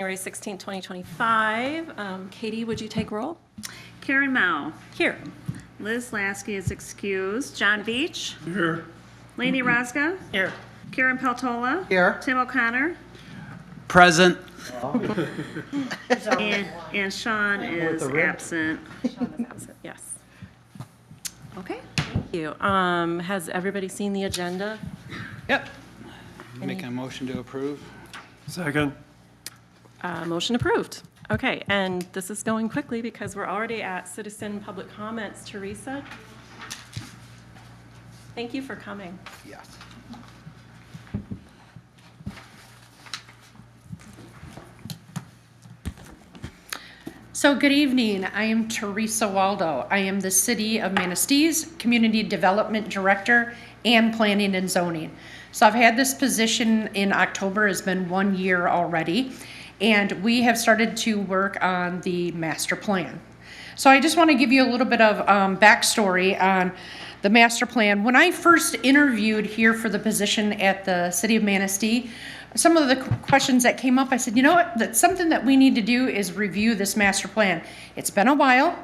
January 16, 2025. Katie, would you take roll? Karen Mao. Here. Liz Lasky is excused. John Beach. Here. Laney Rosga. Here. Karen Peltola. Here. Tim O'Connor. Present. And Sean is absent. Yes. Okay, thank you. Has everybody seen the agenda? Yep. Make a motion to approve. Second. Motion approved. Okay, and this is going quickly because we're already at citizen public comments. Teresa? Thank you for coming. Yes. So good evening. I am Teresa Waldo. I am the City of Manistee's Community Development Director and Planning and Zoning. So I've had this position in October, has been 1 year already, and we have started to work on the master plan. So I just want to give you a little bit of backstory on the master plan. When I first interviewed here for the position at the City of Manistee, some of the questions that came up, I said, you know what, that's something that we need to do is review this master plan. It's been a while,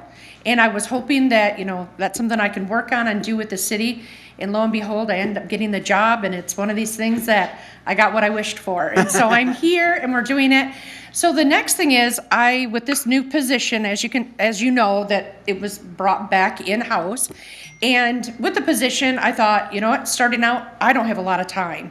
and I was hoping that, that's something I can work on and do with the city. And lo and behold, I ended up getting the job, and it's one of these things that I got what I wished for. And so I'm here and we're doing it. So the next thing is with this new position, as you know, that it was brought back in-house. And with the position, I thought, you know what, starting out, I don't have a lot of time.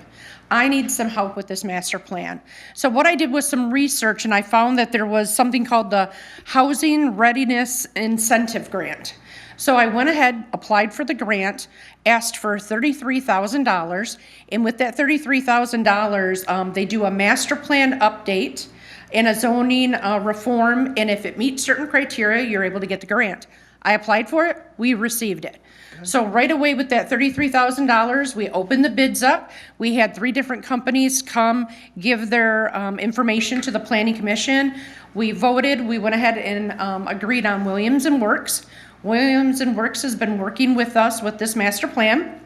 I need some help with this master plan. So what I did was some research, and I found that there was something called the Housing Readiness Incentive Grant. So I went ahead, applied for the grant, asked for $33,000, and with that $33,000, they do a master plan update and a zoning reform, and if it meets certain criteria, you're able to get the grant. I applied for it, we received it. So right away with that $33,000, we opened the bids up. We had 3 different companies come give their information to the Planning Commission. We voted, we went ahead and agreed on Williams & Works. Williams & Works has been working with us with this master plan.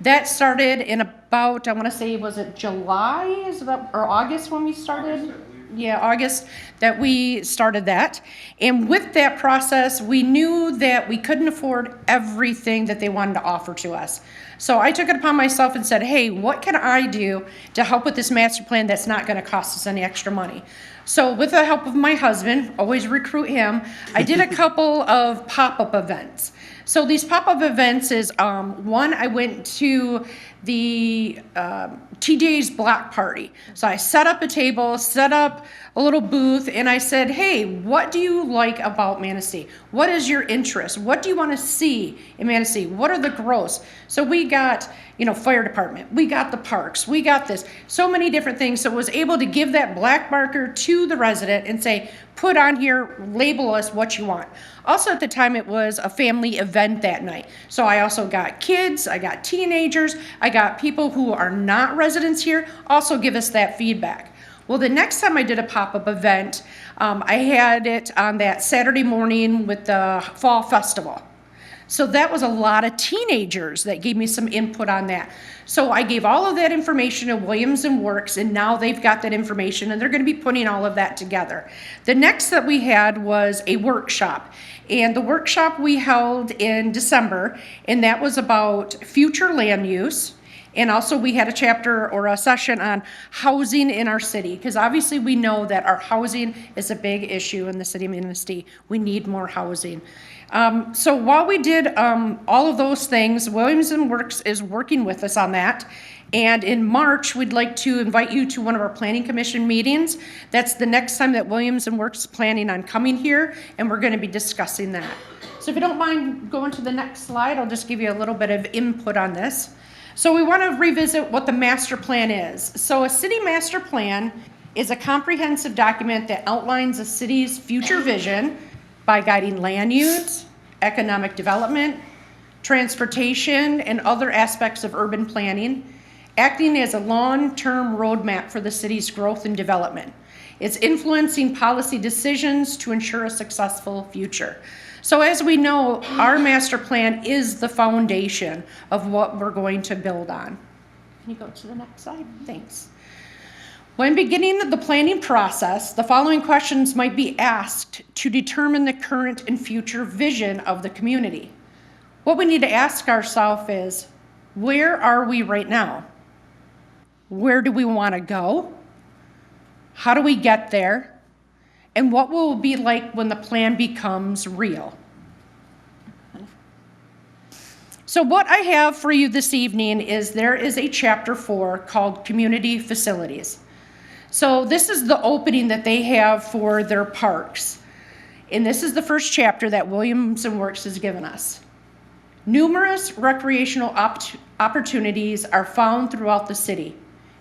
That started in about, I want to say, was it July or August when we started? Yeah, August that we started that. And with that process, we knew that we couldn't afford everything that they wanted to offer to us. So I took it upon myself and said, hey, what can I do to help with this master plan that's not going to cost us any extra money? So with the help of my husband, always recruit him, I did a couple of pop-up events. So these pop-up events is, one, I went to the TJ's block party. So I set up a table, set up a little booth, and I said, hey, what do you like about Manistee? What is your interest? What do you want to see in Manistee? What are the growths? So we got, fire department, we got the parks, we got this, so many different things. So I was able to give that black marker to the resident and say, put on here, label us what you want. Also at the time, it was a family event that night. So I also got kids, I got teenagers, I got people who are not residents here, also give us that feedback. Well, the next time I did a pop-up event, I had it on that Saturday morning with the Fall Festival. So that was a lot of teenagers that gave me some input on that. So I gave all of that information to Williams & Works, and now they've got that information, and they're going to be putting all of that together. The next that we had was a workshop, and the workshop we held in December, and that was about future land use. And also we had a chapter or a session on housing in our city, because obviously we know that our housing is a big issue in the city of Manistee. We need more housing. So while we did all of those things, Williams & Works is working with us on that. And in March, we'd like to invite you to one of our Planning Commission meetings. That's the next time that Williams & Works is planning on coming here, and we're going to be discussing that. So if you don't mind going to the next slide, I'll just give you a little bit of input on this. So we want to revisit what the master plan is. So a city master plan is a comprehensive document that outlines a city's future vision by guiding land use, economic development, transportation, and other aspects of urban planning, acting as a long-term roadmap for the city's growth and development. It's influencing policy decisions to ensure a successful future. So as we know, our master plan is the foundation of what we're going to build on. Can you go to the next slide? Thanks. When beginning the planning process, the following questions might be asked to determine the current and future vision of the community. What we need to ask ourselves is, where are we right now? Where do we want to go? How do we get there? And what will it be like when the plan becomes real? So what I have for you this evening is there is a chapter 4 called Community Facilities. So this is the opening that they have for their parks. And this is the first chapter that Williams & Works has given us. Numerous recreational opportunities are found throughout the city,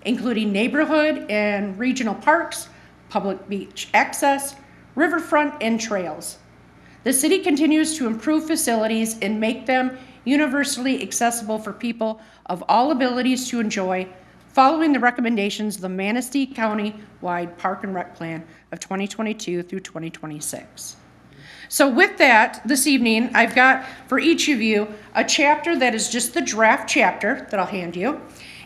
including neighborhood and regional parks, public beach access, riverfront, and trails. The city continues to improve facilities and make them universally accessible for people of all abilities to enjoy, following the recommendations of the Manistee County-wide Park and Rec Plan of 2022 through 2026. So with that, this evening, I've got for each of you a chapter that is just the draft chapter that I'll hand you.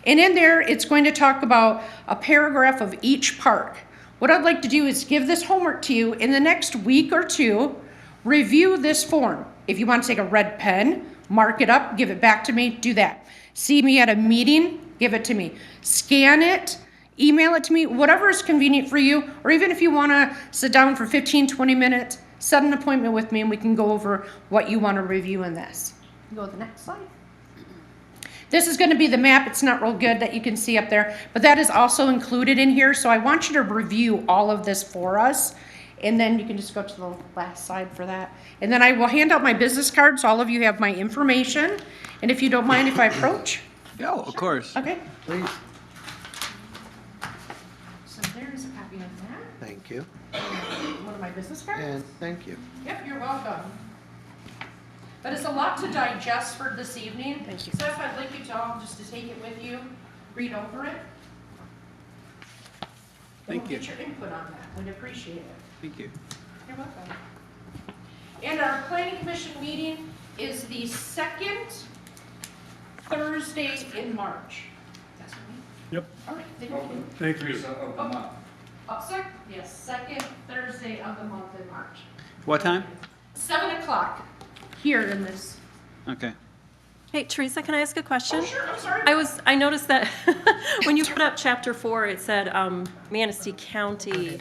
And in there, it's going to talk about a paragraph of each park. What I'd like to do is give this homework to you in the next week or two. Review this form. If you want to take a red pen, mark it up, give it back to me, do that. See me at a meeting, give it to me. Scan it, email it to me, whatever is convenient for you, or even if you want to sit down for 15, 20 minutes, set an appointment with me and we can go over what you want to review in this. Go to the next slide. This is going to be the map. It's not real good that you can see up there, but that is also included in here. So I want you to review all of this for us. And then you can just go to the last slide for that. And then I will hand out my business cards. So all of you have my information. And if you don't mind if I approach. Yeah, of course. Okay. Please, So there's a copy of that. thank you, One of my business cards. and thank you. Yep, you're welcome. But it's a lot to digest for this evening. Thank you. So if I'd like you to all just to take it with you, read over it. Thank And you. we'll get your input on that. We'd appreciate it. Thank you. You're welcome. And our planning commission meeting is the second Thursday in March. That's what we. Yep, All right, thank you. thank you. Yes, second Thursday of the month in March. What time? 7 o'clock here in this. Okay. Hey, Teresa, can I ask a question? Oh, sure, I'm sorry. I noticed that when you put up chapter 4, it said Manistee County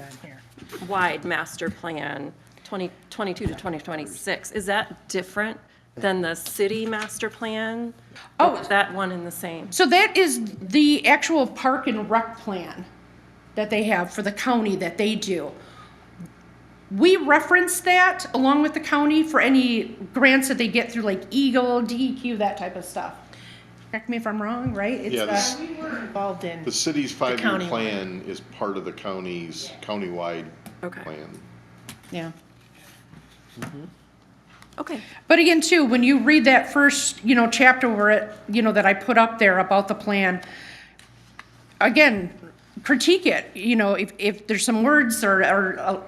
wide master plan 2022 to 2026. Is that different than the city master plan? Oh. Or is that one in the same? So that is the actual park and rec plan that they have for the county that they do. We reference that along with the county for any grants that they get through like Eagle, DEQ, that type of stuff. Correct me if I'm wrong, right? It's Yeah, the- this- We were involved in, The city's five-year county plan is part of the county's countywide Okay. plan. yeah. Okay. But again, too, when you read that first, chapter where it, that I put up there about the plan, again, critique it, if there's some words or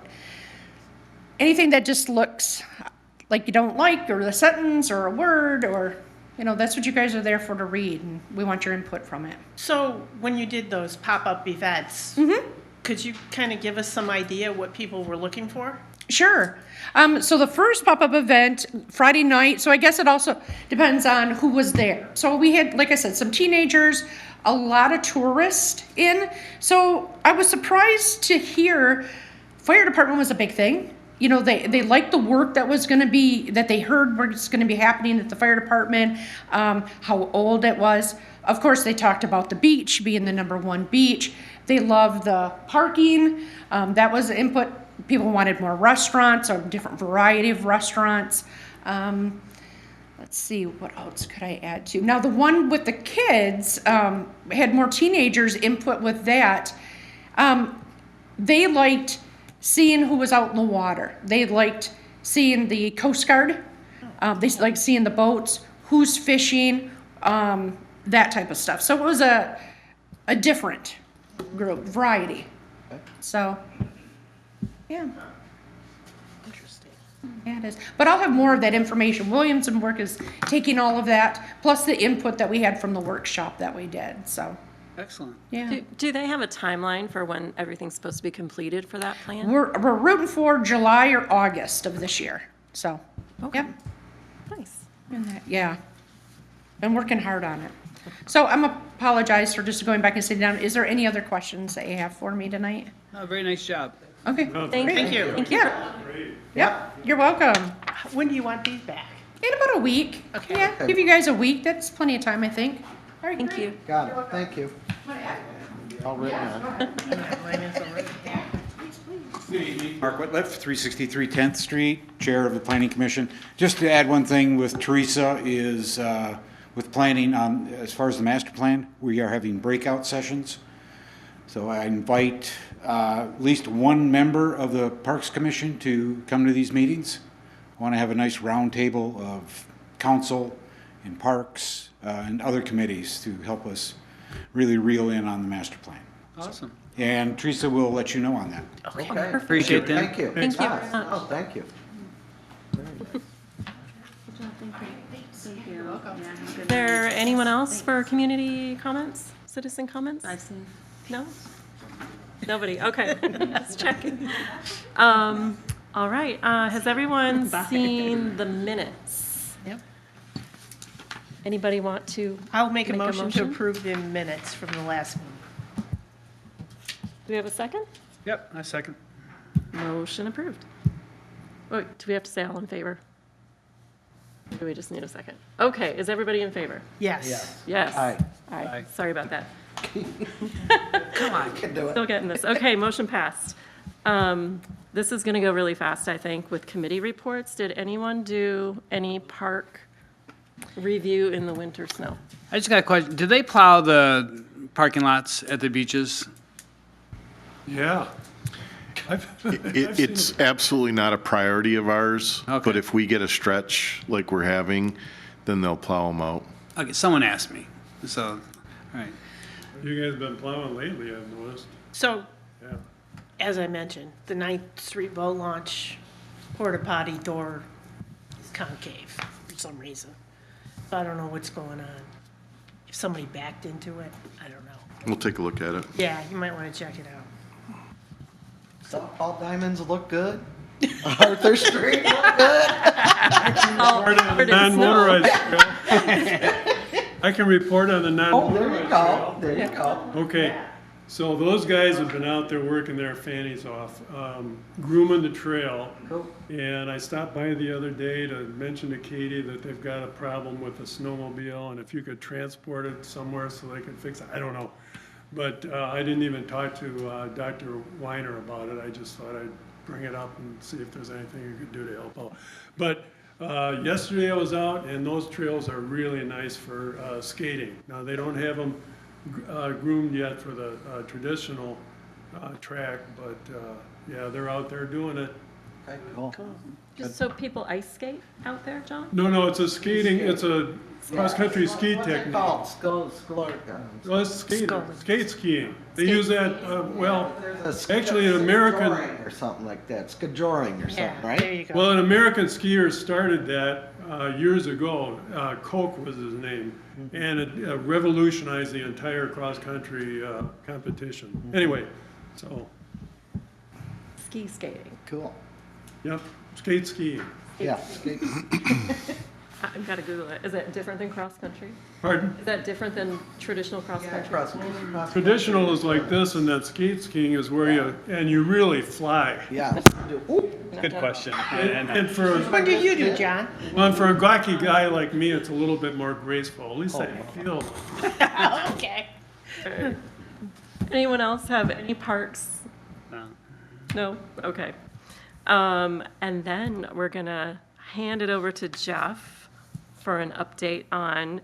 anything that just looks like you don't like, or the sentence or a word, or, that's what you guys are there for to read, and we want your input from it. so when you did those pop-up events, could you kind of give us some idea what people were looking for? Sure. So the first pop-up event, Friday night, so I guess it also depends on who was there. So we had, like I said, some teenagers, a lot of tourists in. So I was surprised to hear fire department was a big thing. They liked the work that was going to be, that they heard was going to be happening at the fire department, how old it was. Of course, they talked about the beach being the #1 beach. They loved the parking. That was input. People wanted more restaurants, or different variety of restaurants. Let's see, what else could I add to? Now, the one with the kids had more teenagers input with that. They liked seeing who was out in the water. They liked seeing the Coast Guard. They liked seeing the boats, who's fishing, that type of stuff. So it was a different group, variety. So, yeah. Interesting. Yeah, it is. But I'll have more of that information. Williams & Work is taking all of that, plus the input that we had from the workshop that we did, so. Excellent. Yeah. Do they have a timeline for when everything's supposed to be completed for that plan? We're rooting for July or August of this year, so, Okay. yep. Nice. Yeah. Been working hard on it. So I'm apologize for just going back and sitting down. Is there any other questions that you have for me tonight? No, very nice job. Okay. Thank you. Thank you. Yeah. Yep, you're welcome. When do you want these back? In about a week. Okay. Yeah, give you guys a week. That's plenty of time, I think. All right, Thank great. you. Got it, thank you. All written on. Mine is already. Mark Whitliff, 363 10th Street, Chair of the Planning Commission. Just to add one thing with Teresa is, with planning, as far as the master plan, we are having breakout sessions. So I invite at least one member of the Parks Commission to come to these meetings. I want to have a nice round table of council and parks and other committees to help us really reel in on the master plan. Awesome. And Teresa will let you know on that. Okay. Appreciate that. Thank you. Thank you very Ah, much. Oh, thank you. Is there anyone else for community comments, citizen comments? I've seen. No? Nobody, okay, just checking. All right, has everyone seen the minutes? Yep. Anybody want to? I'll make a Make a motion to motion? approve the minutes from the last meeting. Do we have a second? Yep, I second. Motion approved. Wait, do we have to say all in favor? Or do we just need a second? Okay, is everybody in favor? Yes. Yes. Aye. Aye, Aye. sorry about that. Can do it. Still getting this. Okay, motion passed. This is gonna go really fast, I think, with committee reports. Did anyone do any park review in the winter snow? I just got a question. Do they plow the parking lots at the beaches? Yeah. It's absolutely not a priority of ours, Okay. but if we get a stretch like we're having, then they'll plow them out. Okay, someone asked me. So, all right. You guys been plowing lately, I've noticed. So, Yeah. as I mentioned, the 9th Street boat launch porta potty door is concave for some reason. So I don't know what's going on. If somebody backed into it, I don't know. We'll take a look at it. Yeah, you might want to check it out. Softball diamonds look good. Arthur Street look good. Part of the covered in snow. non-motorized trail. I can report on the Oh, there you non-motorized go, trail. there you go. Okay, so those guys have been out there working their fannies off, grooming the trail. And I stopped by the other day to mention to Katie that they've got a problem with the snowmobile, and if you could transport it somewhere so they could fix it, I don't know. But I didn't even talk to Dr. Weiner about it, I just thought I'd bring it up and see if there's anything you could do to help out. But yesterday I was out, and those trails are really nice for skating. Now, they don't have them groomed yet for the traditional track, but yeah, they're out there doing it. Okay, cool. Just so people ice skate out there, John? No, it's a skating, it's a cross-country ski What's it technique. called? Well, it's skating, Sculling. skate skiing. They use that, well, There's actually an American, Skijoring or something like that, skijoring or something, Yeah, there right? you go. well, an American skier started that years ago. Koch was his name, and it revolutionized the entire cross-country competition. Anyway, so, Ski skating. Cool. yep, skate skiing. Yeah, skate. I've got to Google it. Is that different than cross-country? Pardon? Is that different than traditional cross-country? Cross- Traditional is like this, and then skate skiing is where you really fly. Yeah. Ooh, Good question. And for, What do you do, John? well, and for a gawky guy like me, it's a little bit more graceful. At least I feel. Okay. Anyone else have any parks? No. No? Okay. And then we're gonna hand it over to Jeff for an update on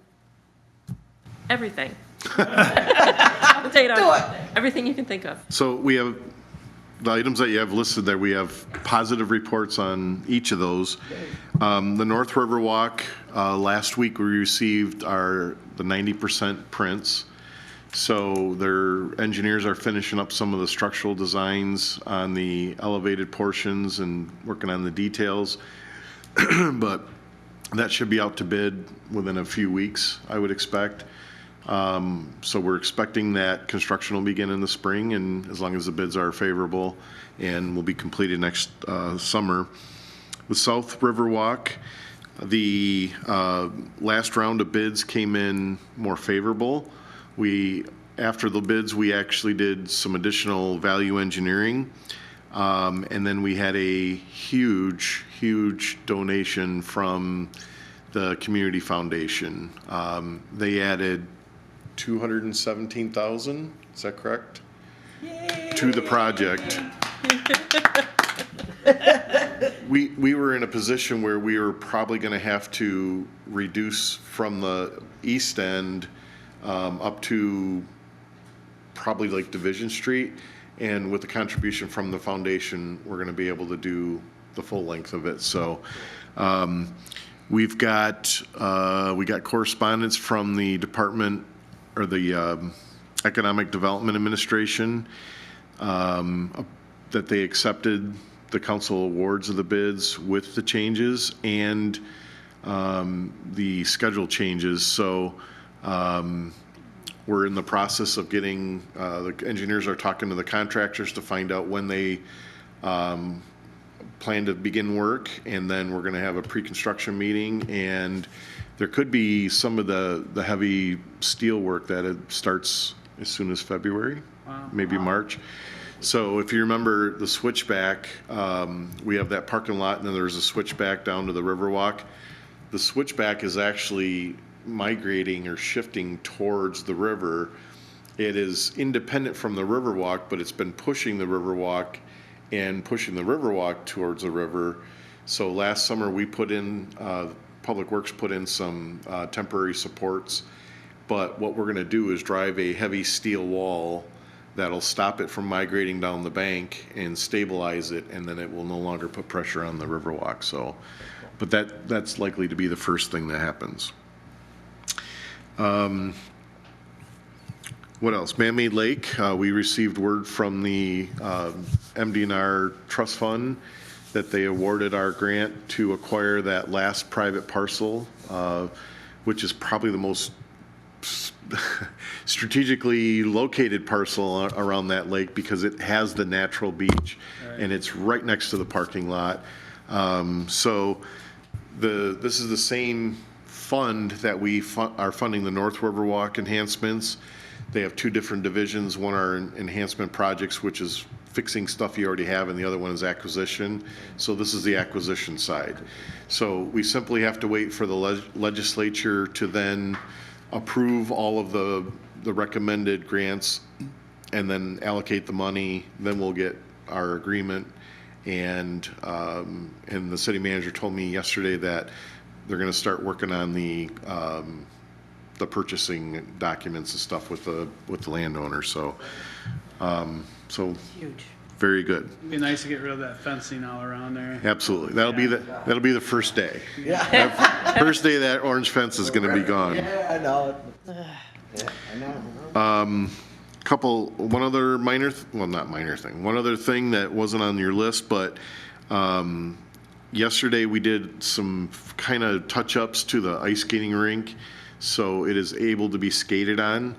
everything. Update on everything you can think of. So we have, the items that you have listed there, we have positive reports on each of those. The North River Walk, last week we received the 90% prints. So their engineers are finishing up some of the structural designs on the elevated portions and working on the details. But that should be out to bid within a few weeks, I would expect. So we're expecting that construction will begin in the spring, and as long as the bids are favorable, and will be completed next summer. The South River Walk, the last round of bids came in more favorable. After the bids, we actually did some additional value engineering. And then we had a huge donation from the Community Foundation. They added $217,000, is that correct? To the project. We were in a position where we were probably gonna have to reduce from the east end up to probably like Division Street. And with the contribution from the foundation, we're gonna be able to do the full length of it. So we got correspondence from the Department, or the Economic Development Administration, that they accepted the council awards of the bids with the changes and the schedule changes. So we're in the process of getting, the engineers are talking to the contractors to find out when they plan to begin work, and then we're gonna have a pre-construction meeting, and there could be some of the heavy steel work that it starts as soon as February, maybe March. So if you remember the switchback, we have that parking lot, and then there's a switchback down to the Riverwalk. The switchback is actually migrating or shifting towards the river. It is independent from the Riverwalk, but it's been pushing the Riverwalk and pushing the Riverwalk towards the river. So last summer we put in, Public Works put in some temporary supports, but what we're gonna do is drive a heavy steel wall that'll stop it from migrating down the bank and stabilize it, and then it will no longer put pressure on the Riverwalk. So, but that's likely to be the first thing that happens. What else? Man-Made Lake, we received word from the MDNR Trust Fund that they awarded our grant to acquire that last private parcel, which is probably the most strategically located parcel around that lake because it has the natural beach and it's right next to the parking lot. So this is the same fund that we are funding the North Riverwalk enhancements. They have two different divisions. One are enhancement projects, which is fixing stuff you already have, and the other one is acquisition. So this is the acquisition side. So we simply have to wait for the legislature to then approve all of the recommended grants and then allocate the money. Then we'll get our agreement. And the city manager told me yesterday that they're going to start working on the purchasing documents and stuff with the landowner. So, Huge. very good. It'd be nice to get rid of that fencing all around there. Absolutely. That'll be the first day. Yeah. First day that orange fence is going to be gone. Yeah, I know. Yeah, I know. One other one other thing that wasn't on your list, but yesterday we did some kind of touch-ups to the ice skating rink, so it is able to be skated on.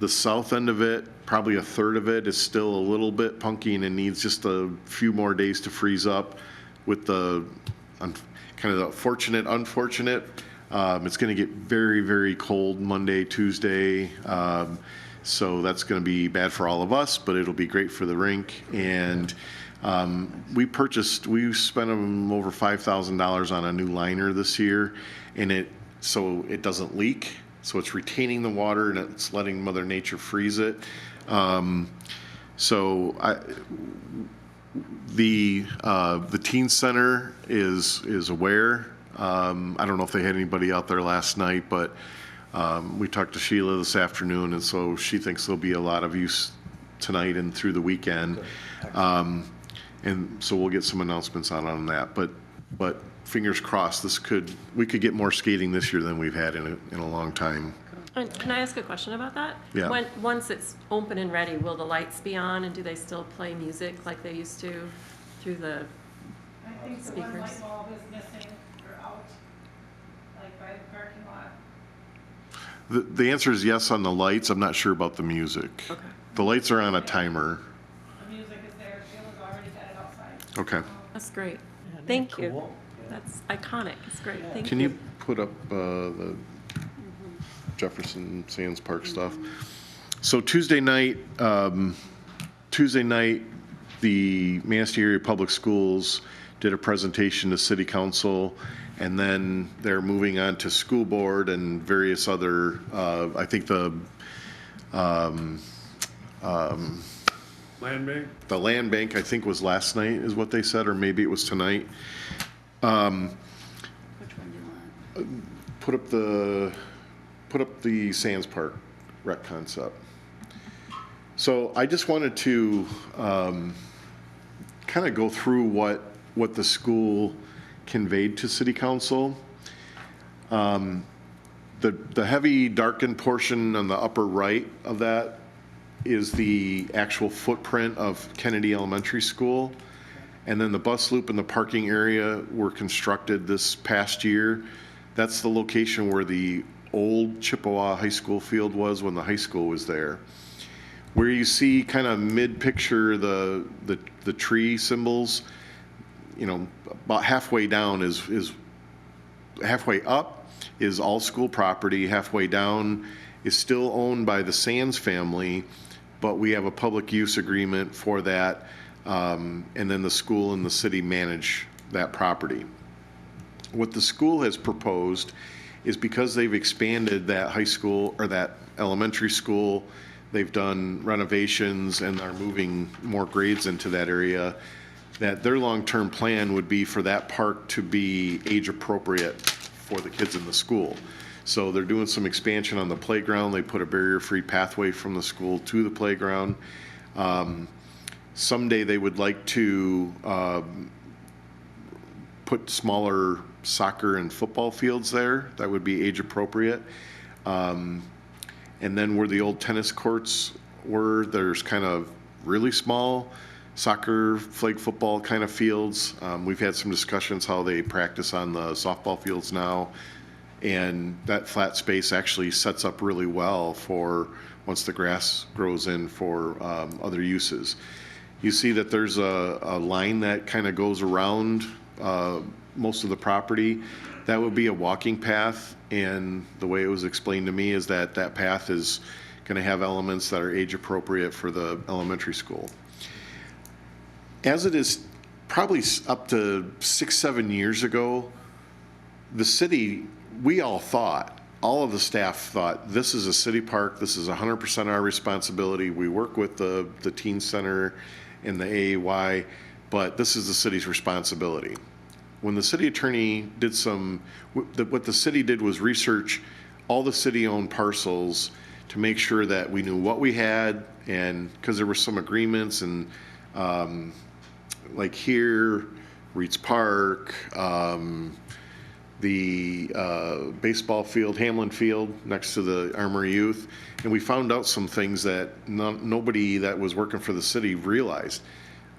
The south end of it, probably a third of it, is still a little bit punky and it needs just a few more days to freeze up with the kind of the fortunate, unfortunate. It's going to get very, very cold Monday, Tuesday. So that's going to be bad for all of us, but it'll be great for the rink. And we spent over $5,000 on a new liner this year, and so it doesn't leak. So it's retaining the water and it's letting Mother Nature freeze it. The teen center is aware. I don't know if they had anybody out there last night, but we talked to Sheila this afternoon, and so she thinks there'll be a lot of use tonight and through the weekend. And so we'll get some announcements out on that. But fingers crossed, we could get more skating this year than we've had in a long time. And can I ask a question about that? Yeah. Once it's open and ready, will the lights be on, and do they still play music like they used to through the I think the speakers? one light bulb is missing or out, like by the parking lot. The answer is yes on the lights. I'm not sure about the music. Okay. The lights are on a timer. The music is there, Sheila's already got it outside. Okay. That's great. Thank you. That's iconic. It's great. Thank Can you. you put up the Jefferson Sands Park stuff? So Tuesday night, the Manistee Area Public Schools did a presentation to City Council, and then they're moving on to school board and various other, I think Land bank? the land bank, I think, was last night, is what they said, or maybe it was tonight. Which one do you want? Put up the Sands Park rec concept. So I just wanted to kind of go through what the school conveyed to City Council. The heavy darkened portion on the upper right of that is the actual footprint of Kennedy Elementary School. And then the bus loop and the parking area were constructed this past year. That's the location where the old Chippewa High School field was when the high school was there. Where you see kind of mid-picture the tree symbols, you know, about halfway down is halfway up is all school property, halfway down is still owned by the Sands family, but we have a public use agreement for that, and then the school and the city manage that property. What the school has proposed is, because they've expanded that high school or that elementary school, they've done renovations and are moving more grades into that area, that their long-term plan would be for that park to be age appropriate for the kids in the school. So they're doing some expansion on the playground. They put a barrier-free pathway from the school to the playground. Someday they would like to put smaller soccer and football fields there that would be age appropriate. And then where the old tennis courts were, there's kind of really small soccer, flag football kind of fields. We've had some discussions how they practice on the softball fields now. And that flat space actually sets up really well for once the grass grows in for other uses. You see that there's a line that kind of goes around most of the property. That would be a walking path, and the way it was explained to me is that that path is going to have elements that are age appropriate for the elementary school. As it is probably up to 6-7 years ago, the city, we all of the staff thought, this is a city park, this is 100% our responsibility. We work with the teen center and the AAY, but this is the city's responsibility. When the city attorney did what the city did was research all the city-owned parcels to make sure that we knew what we had, and because there were some agreements, and like here, Reeds Park, the baseball field, Hamlin Field, next to the Armory Youth, and we found out some things that nobody that was working for the city realized.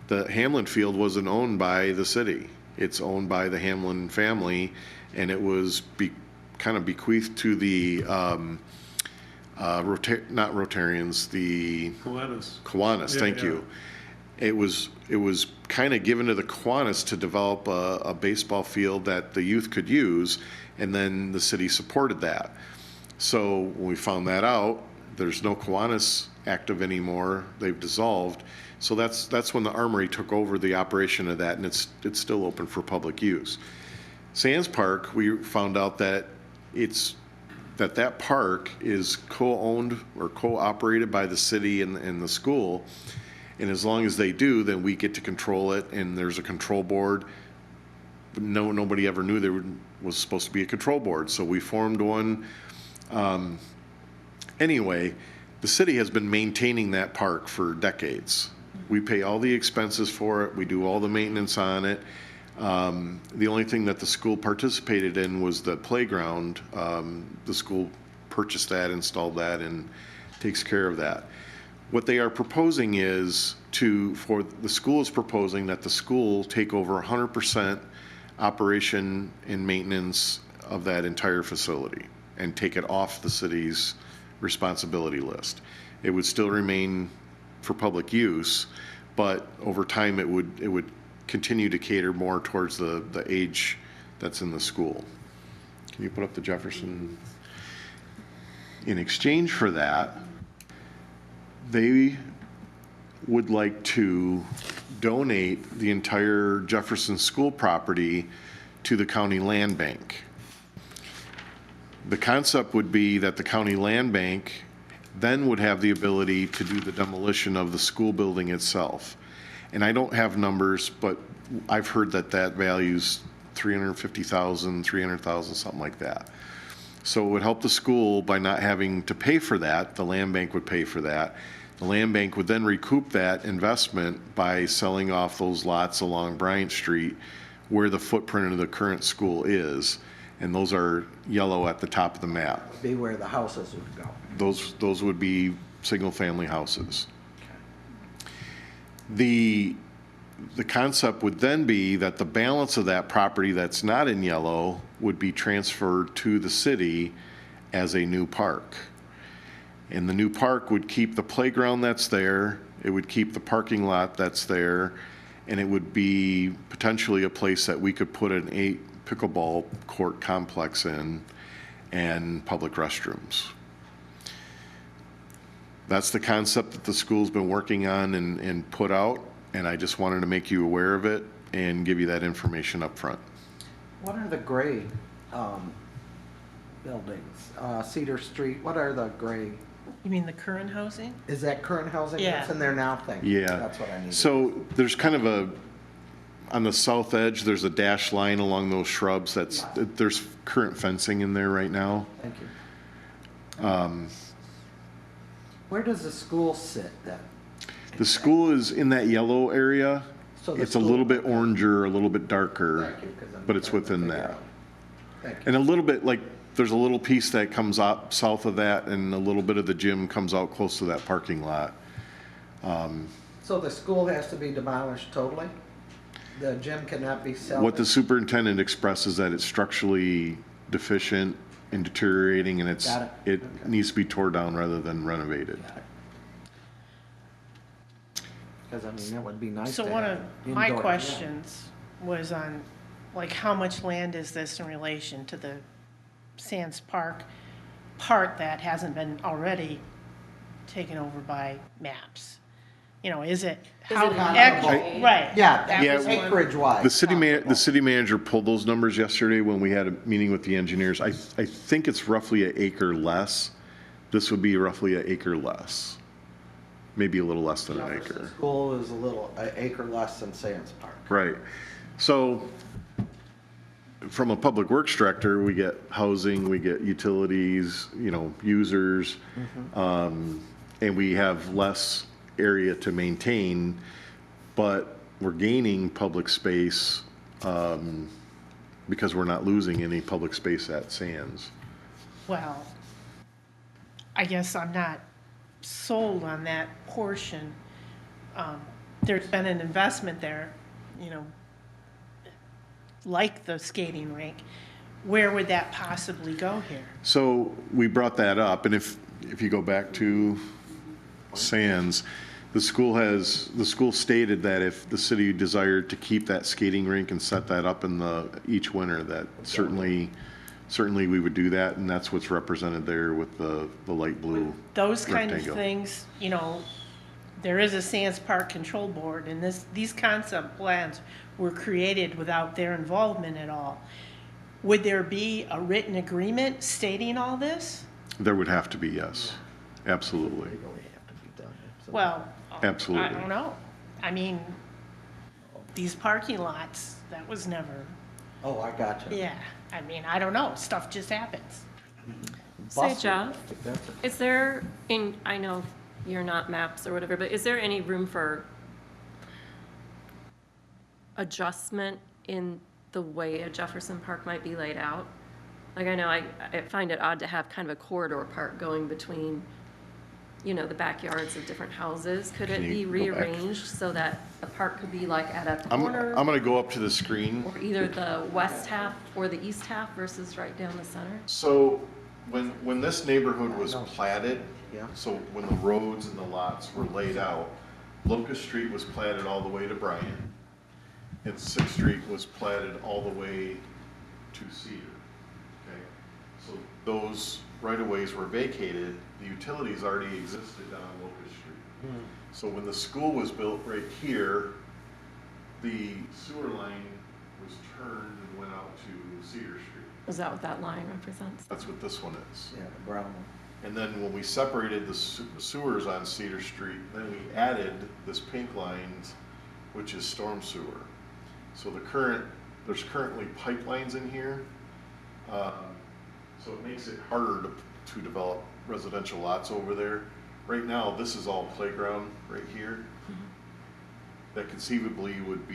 The Hamlin Field wasn't owned by the city. It's owned by the Hamlin family, and it was kind of bequeathed to the not Rotarians, the Kiwanis. Thank you. It was kind of given to the Kiwanis to develop a baseball field that the youth could use, and then the city supported that. So when we found that out, there's no Kiwanis active anymore. They've dissolved. So that's when the Armory took over the operation of that, and it's still open for public use. Sands Park, we found out that that park is co-owned or co-operated by the city and the school. And as long as they do, then we get to control it, and there's a control board. But nobody ever knew there was supposed to be a control board, so we formed one. Anyway, the city has been maintaining that park for decades. We pay all the expenses for it. We do all the maintenance on it. The only thing that the school participated in was the playground. The school purchased that, installed that, and takes care of that. What they are proposing is the school is proposing that the school take over 100% operation and maintenance of that entire facility. and take it off the city's responsibility list. It would still remain for public use, but over time, it would continue to cater more towards the age that's in the school. Can you put up the Jefferson? In exchange for that, they would like to donate the entire Jefferson School property to the county land bank. The concept would be that the county land bank then would have the ability to do the demolition of the school building itself. And I don't have numbers, but I've heard that that value's $350,000, $300,000, something like that. So it would help the school by not having to pay for that. The land bank would pay for that. The land bank would then recoup that investment by selling off those lots along Bryant Street where the footprint of the current school is. And those are yellow at the top of the map. Be where the houses would go. Those would be single-family houses. The concept would then be that the balance of that property that's not in yellow would be transferred to the city as a new park. And the new park would keep the playground that's there, it would keep the parking lot that's there, and it would be potentially a place that we could put an 8 pickleball court complex in and public restrooms. That's the concept that the school's been working on and put out, and I just wanted to make you aware of it and give you that information up front. What are the gray buildings? Cedar Street, what are the gray? You mean the current housing? Is that current housing Yeah. that's in there now? Thank you. Yeah. That's what I need. So there's kind of on the south edge, there's a dashed line along those shrubs there's current fencing in there right now. Thank you. Where does the school sit then? The school is in that yellow area. So the It's a little school- bit oranger, a little bit darker, Thank you, 'cause I'm but it's trying to within figure that. out. Thank you. And a little bit, like, there's a little piece that comes up south of that, and a little bit of the gym comes out close to that parking lot. So the school has to be demolished totally? The gym cannot be salvaged? What the superintendent expresses that it's structurally deficient and deteriorating, and Got it it. Okay. needs to be tore down rather than renovated. Because, I mean, that would be nice So to one have of my indoor gym. questions was on, like, how much land is this in relation to the Sands Park part that hasn't been already taken over by maps? You know, is it? how it ac- Right. Yeah, that Yeah, was one- acreage wise. The city manager pulled those numbers yesterday when we had a meeting with the engineers. I think it's roughly an acre less. This would be roughly an acre less, maybe a little less than an acre. School is an acre less than Sands Park. Right. So from a public works director, we get housing, we get utilities, users, and we have less area to maintain, but we're gaining public space because we're not losing any public space at Sands. Well, I guess I'm not sold on that portion. There's been an investment there, like the skating rink. Where would that possibly go here? So we brought that up, and if you go back to Sands, the school stated that if the city desired to keep that skating rink and set that up each winter, that certainly we would do that, and that's what's represented there with the light blue Those kind of rectangle. things, there is a Sands Park Control Board, and these concept plans were created without their involvement at all. Would there be a written agreement stating all this? There would have to be, yes, absolutely. Legally have to be done. So- Well, Absolutely. I don't know. I mean, these parking lots, that was never, Oh, I got you. yeah. I mean, I don't know. Stuff just happens. Say, Bus- Jeff, that's a- is there, I know you're not maps or whatever, but is there any room for adjustment in the way a Jefferson Park might be laid out? Like, I know I find it odd to have kind of a corridor park going between, the backyards of different houses. Could it Can be you go back? rearranged so that the park could be like at a I'm corner? going to go up to the screen. Or either the west half or the east half versus right down the center? So When this neighborhood was platted, Yeah. so when the roads and the lots were laid out, Locust Street was platted all the way to Bryan, and Sixth Street was platted all the way to Cedar. Okay, so those right-of-ways were vacated, the utilities already existed down Locust Street. So when the school was built right here, the sewer line was turned and went out to Cedar Street. Is that what that line represents? That's what this one is. Yeah, the brown one. And then when we separated the sewers on Cedar Street, then we added this pink line, which is storm sewer. So there's currently pipelines in here. So it makes it harder to develop residential lots over there. Right now, this is all playground right here. That conceivably would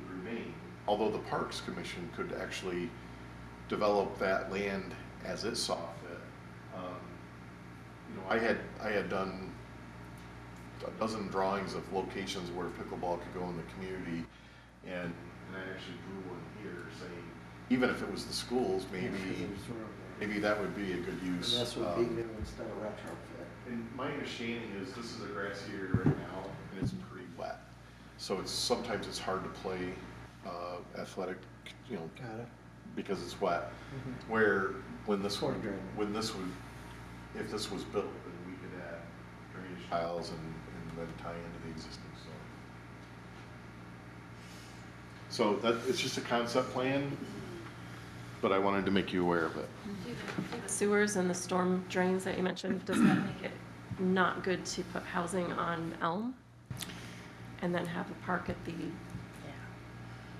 remain. Although the Parks Commission could actually develop that land as it saw fit. You know, I had done a dozen drawings of locations where pickleball could go in the community, and I actually drew one here saying, even if it was the schools, maybe that would be a good use. And this would be new instead of retrofit. And my understanding is this is a grassy area right now, and it's pretty wet. So sometimes it's hard to play athletic, you know, Got it. because it's wet. Where if this was built, then we could add drainage tiles and then tie into the existing soil. So it's just a concept plan, but I wanted to make you aware of it. The sewers and the storm drains that you mentioned, does that make it not good to put housing on Elm? And then have a park at the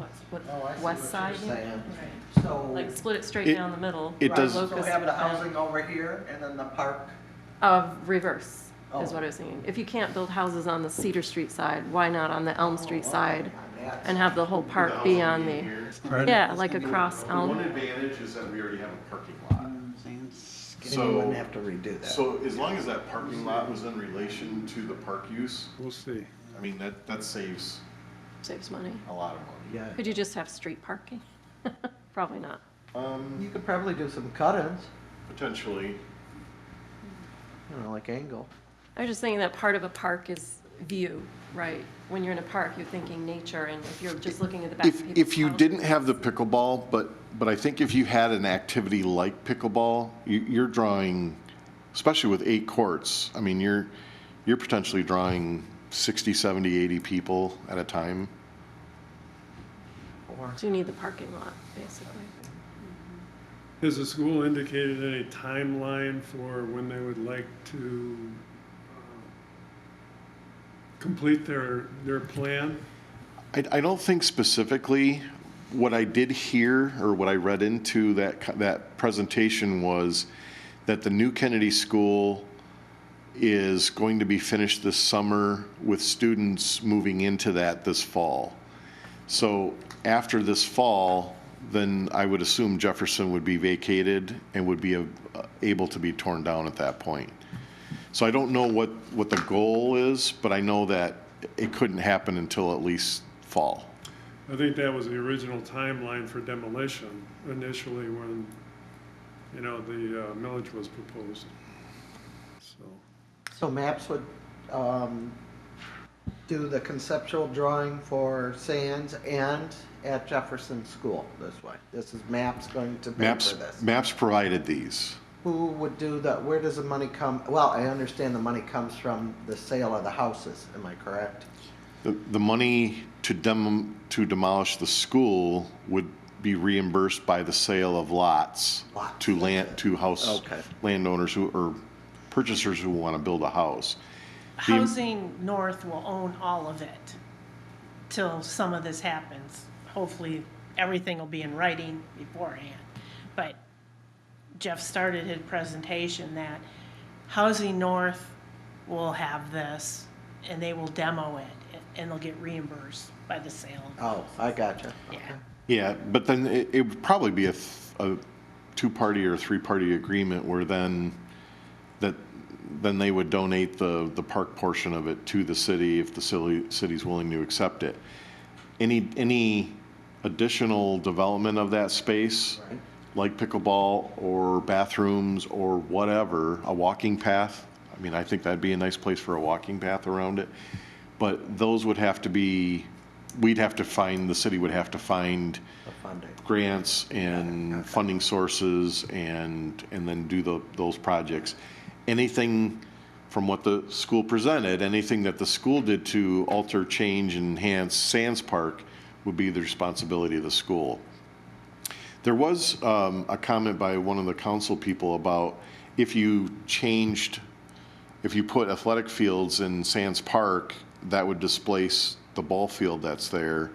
Oh, I see west what side? you're saying. Right. So. Like split it straight It- down the middle. it Right, does- So Locust have the and- housing over here and then the park. Reverse is Oh. what I was thinking. If you can't build houses on the Cedar Street side, why not on the Elm Street side? And have the whole park be on the, yeah, like across The one Elm. advantage is that we already have a parking lot. And you wouldn't So, have to redo that. so as long as that parking lot was in relation to the park use, We'll see. I mean, that saves Saves money. a lot of money. Yeah, Could you just have street parking? Probably not. you could probably do some cut-ins, Potentially, like angle. I was just thinking that part of a park is view, right? When you're in a park, you're thinking nature, and if you're just looking at the back of people's if you houses- didn't have the pickleball, but I think if you had an activity like pickleball, you're drawing, especially with 8 courts, I mean, you're potentially drawing 60, 70, 80 people at a time. So you need the parking lot, basically. Has the school indicated any timeline for when they would like to complete their plan? I don't think specifically. What I did hear, or what I read into that presentation, was that the new Kennedy School is going to be finished this summer with students moving into that this fall. So after this fall, then I would assume Jefferson would be vacated and would be able to be torn down at that point. So I don't know what the goal is, but I know that it couldn't happen until at least fall. I think that was the original timeline for demolition initially when, the millage was proposed. So, So MAPS would do the conceptual drawing for Sands and at Jefferson School this way. This is MAPS going to pay for this. Maps provided these. Who would do where does the money come? Well, I understand the money comes from the sale of the houses, am I correct? The money to demolish the school would be reimbursed by the sale of lots to Okay. landowners or purchasers who want to build a house. Housing North will own all of it till some of this happens. Hopefully, everything will be in writing beforehand. But Jeff started his presentation that Housing North will have this, and they will demo it, and they'll get reimbursed by the sale. Oh, I gotcha. Yeah. Yeah, but then it would probably be a two-party or three-party agreement where then they would donate the park portion of it to the city if the city's willing to accept it. Any additional development of that space like pickleball or bathrooms or whatever, a walking path. I mean, I think that'd be a nice place for a walking path around it. But those would have to be, the city would have to find The funding. grants and funding sources and then do those projects. Anything from what the school presented, anything that the school did to alter, change, and enhance Sands Park would be the responsibility of the school. There was a comment by one of the council people about if you put athletic fields in Sands Park, that would displace the ball field that's there.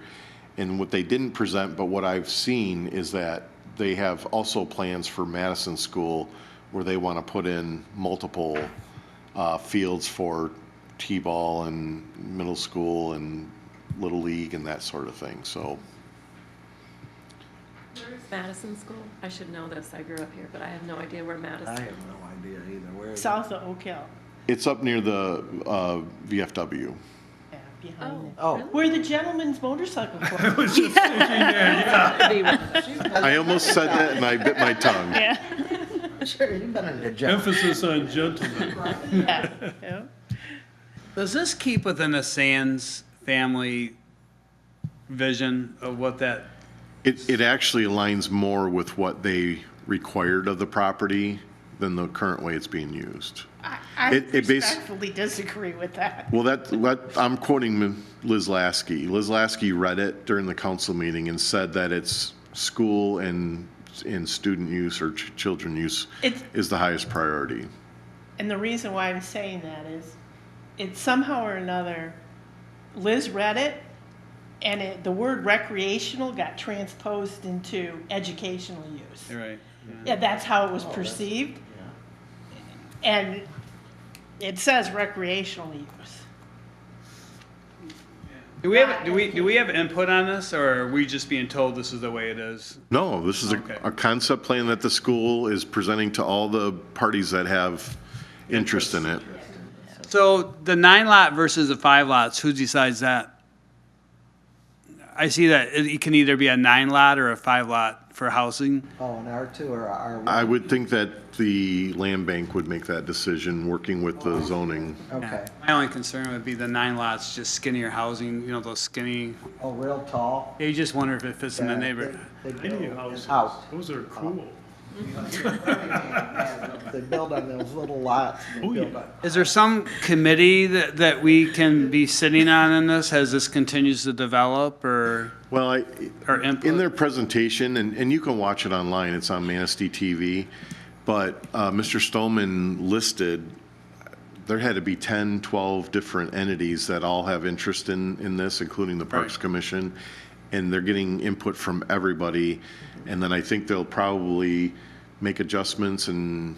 And what they didn't present, but what I've seen, is that they have also plans for Madison School where they want to put in multiple fields for T-ball and middle school and Little League and that sort of thing, so. Where's Madison School? I should know this, I grew up here, but I have no idea where I Madison. have no idea either. Where is it? South of Oak Hill, It's up near the VFW. yeah, behind it. Oh, Where the gentleman's motorcycle club. I almost said that and I bit my tongue. Yeah, sure, you've been in the gym. Emphasis on gentlemen. yeah, yeah. Does this keep within the Sands family vision of what that, It actually aligns more with what they required of the property than the current way it's being used. I It basi- respectfully disagree with that. Well, I'm quoting Liz Lasky. Liz Lasky read it during the council meeting and said that it's school and student use or children use It's- is the highest priority. And the reason why I'm saying that is, it's somehow or another, Liz read it, and the word recreational got transposed into educational use. right? Yeah, that's how it was perceived. And it says recreational use. Do we have input on this, or are we just being told this is the way it is? No, this is Okay. a concept plan that the school is presenting to all the parties that have interest in it. So the 9 lot versus the 5 lots, who decides that? I see that it can either be a 9 lot or a 5 lot for housing. Oh, an R2 or a R1? I would think that the land bank would make that decision, working with the zoning. Okay. My only concern would be the 9 lots, just skinnier housing, you know, those skinny, Oh, real tall? you just wonder if it fits in the Yeah, neighborhood. They Tiny build houses, out. those are cool. They build on those little lots. and they Oh, build yeah. on- Is there some committee that we can be sitting on in this as this continues to develop, or Well, input? in their presentation, and you can watch it online, it's on Manistee TV, but Mr. Stoneman listed, there had to be 10, 12 different entities that all have interest in this, including the Parks Right. Commission, and they're getting input from everybody, and then I think they'll probably make adjustments and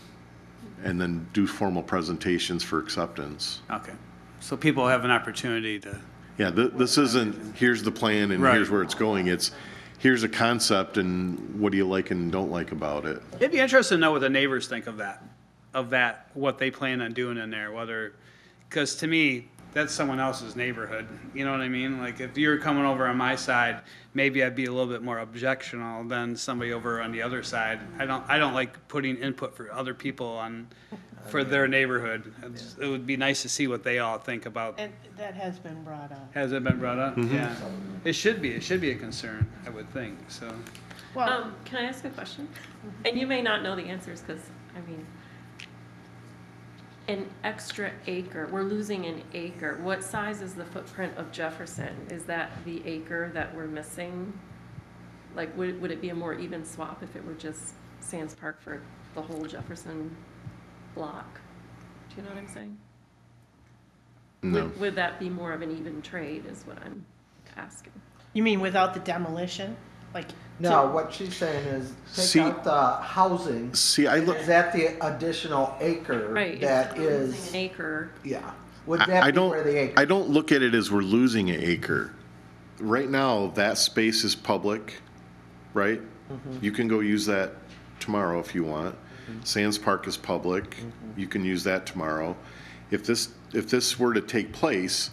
then do formal presentations for acceptance. Okay, so people have an opportunity to, Yeah, this isn't, here's the plan and Right. here's where it's going. It's, here's a concept and what do you like and don't like about it? it'd be interesting to know what the neighbors think of that, what they plan on doing in there, whether, because to me, that's someone else's neighborhood, you know what I mean? Like, if you're coming over on my side, maybe I'd be a little bit more objectional than somebody over on the other side. I don't like putting input for other people for their neighborhood. It would be nice to see what they all think about. And that has been brought up. Has it been brought up? Yeah. It should be a concern, I would think, so. Well, Can I ask a question? And you may not know the answers, because, I mean, an extra acre, we're losing an acre. What size is the footprint of Jefferson? Is that the acre that we're missing? Like, would it be a more even swap if it were just Sands Park for the whole Jefferson block? Do you know what I'm saying? No. Would that be more of an even trade, is what I'm asking? you mean without the demolition? Like, No, what she's saying is See- take out the housing. See, I look, Is that the additional acre Right. that if we're losing is, an acre. yeah. Would I that be don't, where the acre? I don't look at it as we're losing an acre. Right now, that space is public, right? You can go use that tomorrow if you want. Sands Park is public. You can use that tomorrow. If this were to take place,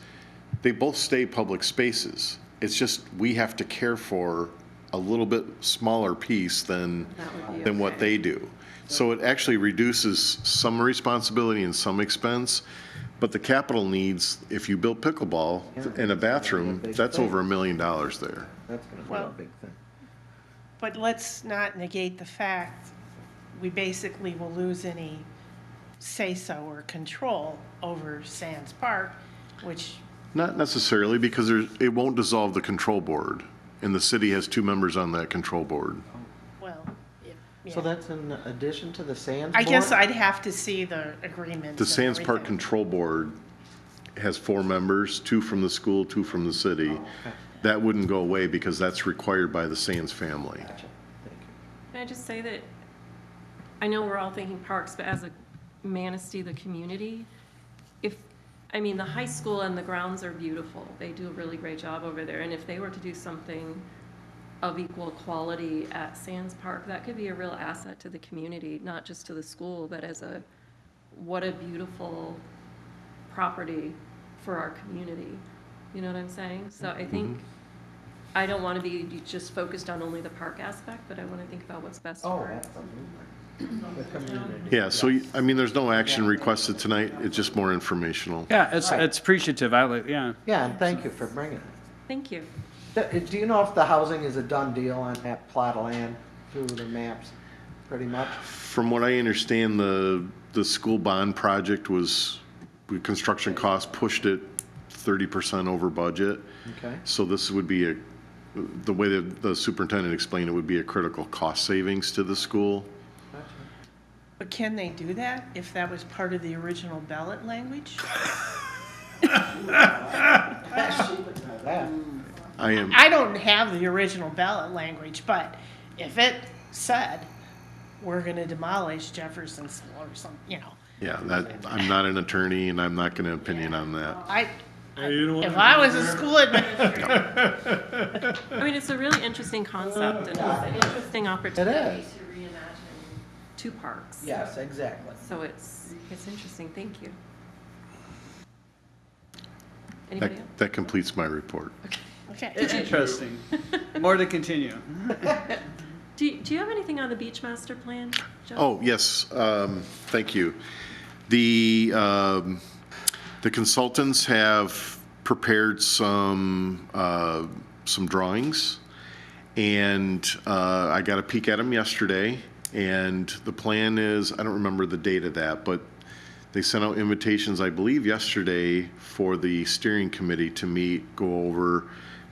they both stay public spaces. It's just, we have to care for a little bit smaller piece than, That would be than what okay. they do. So it actually reduces some responsibility and some expense, but the capital needs, if you build pickleball in a bathroom, that's over $1 million there. That's gonna be a Well- big thing. But let's not negate the fact, we basically will lose any say-so or control over Sands Park, which, Not necessarily, because it won't dissolve the control board, and the city has 2 members on that control board. well, So that's in addition to the Sands I guess Board? I'd have to see the agreement. The Sands Park Control Board has 4 members, 2 from the school, 2 from the city. That wouldn't go away because that's required by the Sands family. Gotcha. Thank you. Can I just say that, I know we're all thinking parks, but as a Manistee, the community, the high school and the grounds are beautiful. They do a really great job over there. And if they were to do something of equal quality at Sands Park, that could be a real asset to the community, not just to the school, but what a beautiful property for our community. You know what I'm saying? So I think, I don't want to be just focused on only the park aspect, but I want to think about what's best Oh, for absolutely. The community. Yeah, so, there's no action requested tonight, it's just more informational. Yeah, it's appreciative. Yeah. Yeah, and thank you for bringing it. Thank you. Do you know if the housing is a done deal on that plot of land through the maps, pretty much? From what I understand, the school bond project construction costs pushed it 30% over budget. Okay. So this would be the way that the superintendent explained it, would be a critical cost savings to the school. But can they do that if that was part of the original ballot language? That. I don't have the original ballot language, but if it said, we're gonna demolish Jefferson School or something, Yeah, I'm not an attorney and I'm not gonna opinion on that. You don't If wanna I do was a that? school administrator, It's a really interesting concept and it's an interesting opportunity is. to reimagine 2 parks. Yes, exactly. So it's interesting. Thank you. Anybody else? That completes my report. okay. Interesting. More to continue. Do you have anything on the beach master plan, Jeff? Oh, yes, thank you. The consultants have prepared some drawings, and I got a peek at them yesterday, and the plan is, I don't remember the date of that, but they sent out invitations, I believe, yesterday for the steering committee to meet, go over,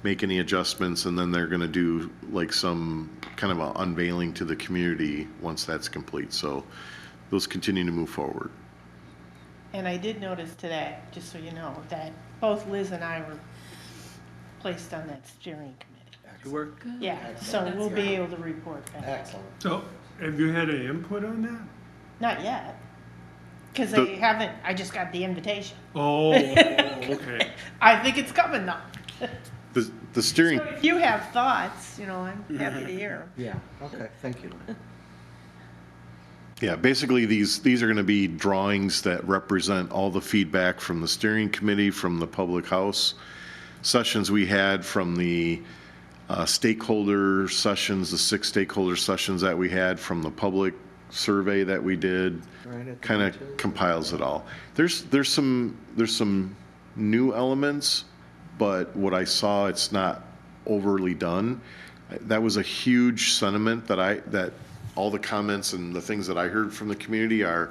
make any adjustments, and then they're gonna do like some kind of a unveiling to the community once that's complete. So those continue to move forward. And I did notice today, just so you know, that both Liz and I were placed on that steering committee. Good work. Yeah, so we'll be able to report back. Excellent. So, have you had any input on that? Not yet, because The- they haven't, I just got the invitation. Oh, okay. I think it's coming though. The steering, So if you have thoughts, I'm happy to hear 'em. Yeah, okay, thank you, Lynn. yeah, basically these are gonna be drawings that represent all the feedback from the steering committee, from the public house sessions we had, from the stakeholder sessions, the 6 stakeholder sessions that we had, from the public survey that we did. Right at the Kind of beaches. compiles it all. There's some new elements, but what I saw, it's not overly done. That was a huge sentiment that all the comments and the things that I heard from the community are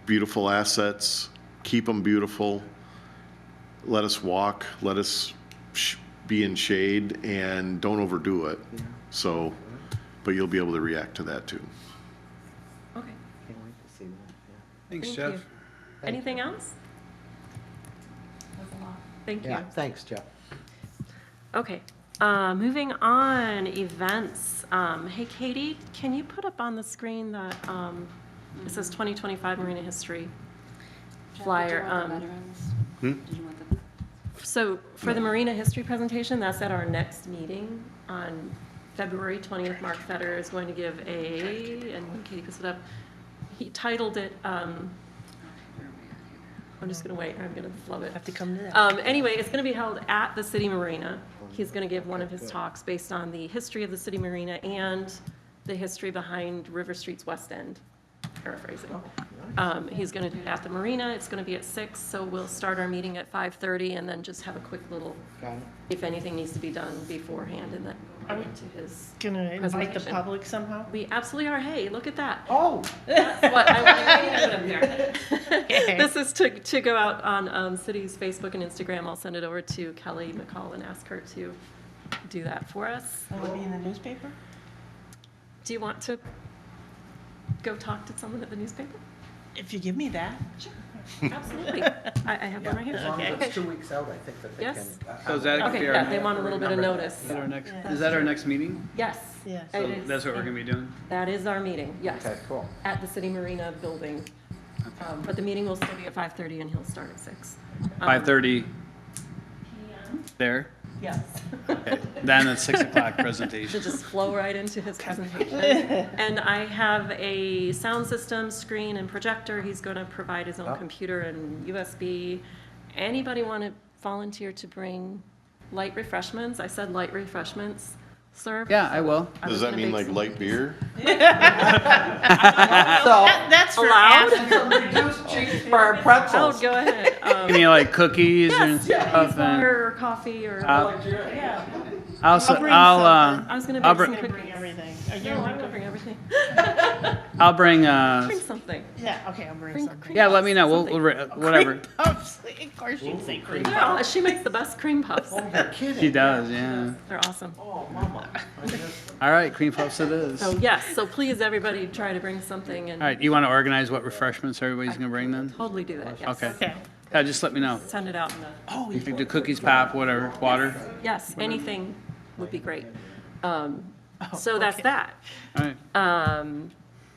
beautiful assets, keep them beautiful, let us walk, let us be in shade, and don't overdo it. So, but you'll be able to react to that too. Okay. Can't wait to see that, Thanks, Thank Jeff. you. Anything else? Thank you. yeah. Yeah, thanks, Jeff. Okay, moving on, events. Hey, Katie, can you put up on the screen that, it says 2025 Marina History flyer? So for the Marina History presentation, that's at our next meeting on February 20th. Mark Fetter is going to give and Katie puts it up, he titled it, I'm just gonna wait, I'm gonna flub it. Have to come to that. Anyway, it's gonna be held at the city marina. He's going to give one of his talks based on the history of the city marina and the history behind River Street's West End, paraphrasing. He's going to do it at the marina. It's going to be at 6, so we'll start our meeting at 5:30 and then just have a quick little, if anything needs to be done beforehand, and then go into his Gonna invite the presentation. public somehow? We absolutely are. Hey, look at that. Oh, That's what I want to put up there. This is to go out on City's Facebook and Instagram. I'll send it over to Kelly McCall and ask her to do that for us. Will it be in the newspaper? Do you want to go talk to someone at the newspaper? If you give me that. Absolutely. I have one right as long here. as it's 2 weeks out, I think that they can. Yes. So is that Okay, gonna be yeah, our, they want a little bit of notice. is that our next meeting? Yes. Yes. it So is. that's what we're gonna be doing? That is our meeting, yes. Okay, cool. At the City Marina building. But the meeting will still be at 5:30 and he'll start at 6. 5:30 there? Yes. Okay. Then it's 6 o'clock To presentation. just flow right into his presentation. And I have a sound system, screen, and projector. He's going to provide his own computer and USB. Anybody want to volunteer to bring light refreshments? I said light refreshments served. Yeah, I will. I Does was that gonna mean make like some- light beer? So, That's for Allowed? after. some reduced cheese for our Oh, pretzels. go ahead. Give me like cookies and stuff and Or coffee or. Yeah. I'll, bring I was going I'll to bring- bring some Bring cookies. everything. Are you No, I'm gonna going to bring everything. I'll bring, Bring something. Yeah, okay, I'll bring Bring something. cream yeah, let me know. puffs, We'll whatever. Cream puffs. Of course you'd say cream puffs. Yeah, she makes the best cream puffs. Oh, you're kidding. He does, yeah. They're awesome. Oh, mama. All right, cream puffs it is. So All yes, so please, everybody, try to bring something and right, you want to organize what refreshments everybody's gonna bring then? totally do that, yes. Okay. Okay. Yeah, just let me know. Send it out in the, Oh, You can do cookies, pop, whatever, water. yes, anything would be great. So that's that. All right.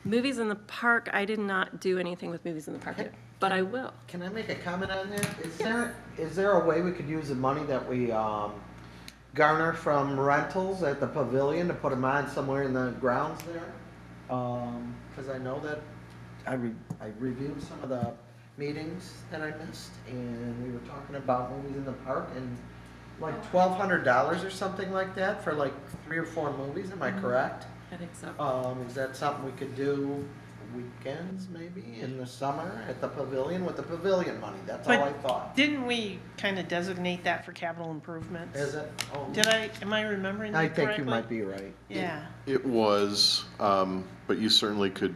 Movies in the park, I did not do anything with movies in the park yet, but I will. Can I make a comment on that? Is there a way we could use the money that we garner from rentals at the pavilion to put them on somewhere in the grounds there? Because I know that I reviewed some of the meetings that I missed, and we were talking about movies in the park, and like $1,200 or something like that for like 3 or 4 movies. Am I correct? I think so. Is that something we could do weekends maybe in the summer at the pavilion with the pavilion money? That's all I But thought. didn't we kind of designate that for capital improvements? Is it? Oh, Am I remembering that I correctly? think you might be right. Yeah. It was, but you certainly could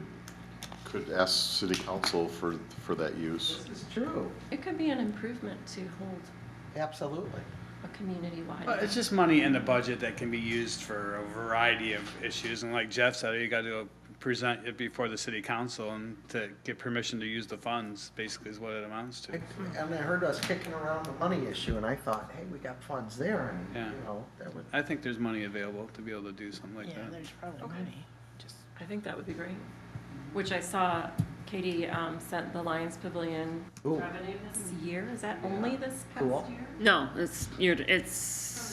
ask city council for that use. This is true. It could be an improvement to hold Absolutely. a community-wide. Well, it's just money in the budget that can be used for a variety of issues, and like Jeff said, you got to present it before the city council and to get permission to use the funds, basically is what it amounts to. And I heard us kicking around the money issue, and I thought, hey, we got funds there, and, Yeah. you know, that would. I think there's money available to be able to do something like Yeah, that. there's probably Okay. money. Just I think that would be great. Which I saw Katie sent the Lions Pavilion Ooh. revenue this year. Is that only this past Cool. year? No, it's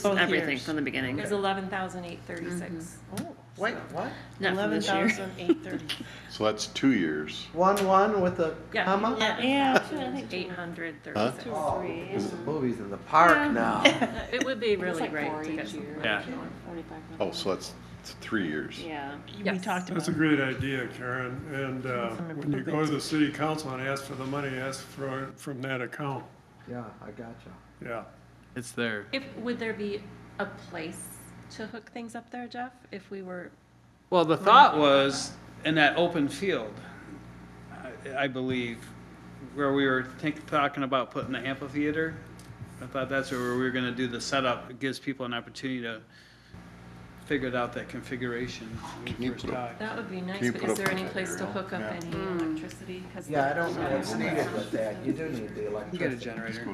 Both everything years. from the beginning. It was 11,836. Oh, Wait, what? Not from this year. 11,830. So that's 2 years. 1-1 with the Yeah. comma? Yeah. 836. Oh, there's some movies in the park now. It would be really great to get some. Yeah. Oh, so that's 3 years. Yeah. We Yes. talked about. That's a great idea, Karen, and when you go to the city council and ask for the money, ask for it from that account, Yeah, I gotcha. yeah. It's there. Would there be a place to hook things up there, Jeff, if we were? Well, the thought was in that open field, I believe, where we were talking about putting the amphitheater. I thought that's where we were gonna do the setup. It gives people an opportunity to figure out that configuration when Can we you first put a- talked. That would be nice, you but put is up there a any place to hook up yeah. any electricity? 'Cause Yeah, I don't know what's needed with that. You do need the You electricity. get a generator.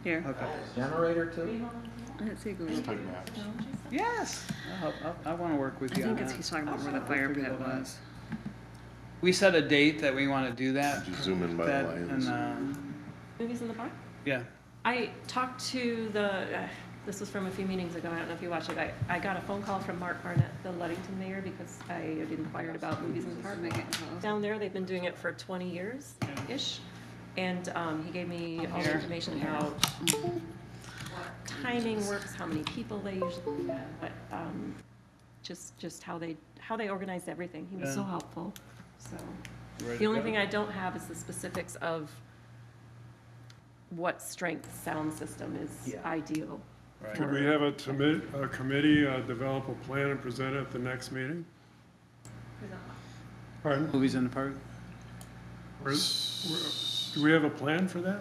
Here. Okay. Generator too? Let's see, Google. Yes. I wanna work with I you on think it's, that. he's talking about where the fire pit was. We set a date that we wanna do that. Just zoom in by the That, Lions. and, Movies in the park? yeah. I talked to this was from a few meetings ago, I don't know if you watched it, I got a phone call from Mark Barnett, the Ludington mayor, because I had inquired about movies in the park. Down there, they've been doing it for 20 years-ish, and he gave me all the information about timing works, how many people they usually get, but, just how they organize everything. He was so Yeah. helpful, so. Ready The to only go? thing I don't have is the specifics of what strength sound system is Yeah. ideal. Right. Could we have a committee develop a plan and present it at the next meeting? Pardon? Movies in the park? Do we have a plan for that?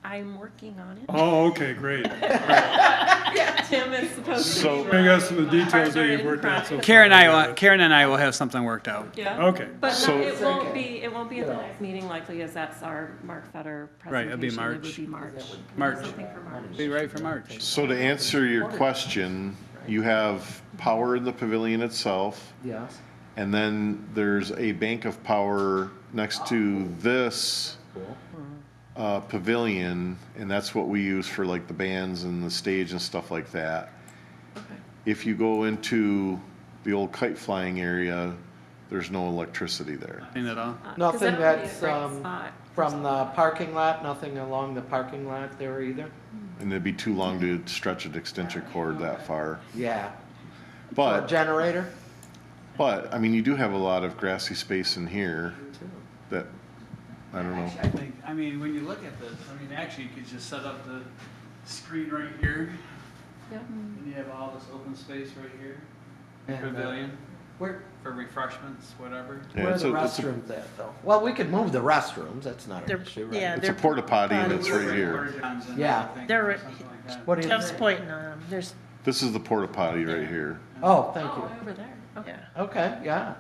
I'm working on it. Oh, okay, great. Tim is supposed to So- be. Bring us some of the details that Partner you've in worked out so crime. far. Karen and I will have something worked out. Yeah. Okay. But So- no, it won't be at the next meeting likely, as that's our Mark Fetter Right, it'll be presentation. March. It would be March. March. Something for March. Be right for March. So to answer your question, you have power in the pavilion itself, Yes. and then there's a bank of power next to this pavilion, and that's what we use for like the bands and the stage and stuff like that. Okay. If you go into the old kite flying area, there's no electricity there. Nothing at all. 'Cause Nothing that would be a that's, great spot. from the parking lot, nothing along the parking lot there either? And it'd be too long to stretch an extension cord that far. Yeah. A But, generator? I mean, you do have a lot of grassy space in here that, I don't know. I mean, when you look at this, I mean, actually, you could just set up the screen right here, Yeah. and you have all this open space right here, And, pavilion, Where, for refreshments, whatever. Yeah, where are it's the a restrooms at though? Well, we could move the restrooms, that's not an They're- issue, right? yeah, It's a they're porta potty and potties. it's right here. Porta-johns in Yeah. there, I think, They're- or something like that. What do you Jeff's think? pointing on them. There's, This is the porta potty right here. Oh, thank Oh, you. over there. Okay. yeah. Okay, yeah.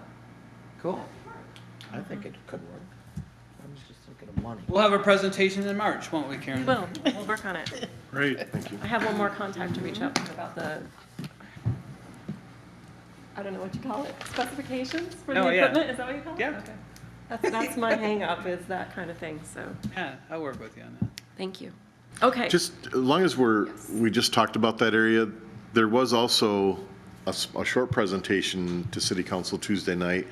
Cool. I think it could work. I was just thinking of money. We'll have a presentation in March, won't we, Karen? We'll work on it. Great. I have one more contact to reach out to about the, I don't know what you call it, specifications for the Oh, yeah. equipment? Is that what you call it? Yeah. Okay. That's my hang up, is that kind of thing, so, Yeah, I'll work with you on that. thank you. Okay. Just, as long as we just talked about that area, there was also a short presentation to City Council Tuesday night.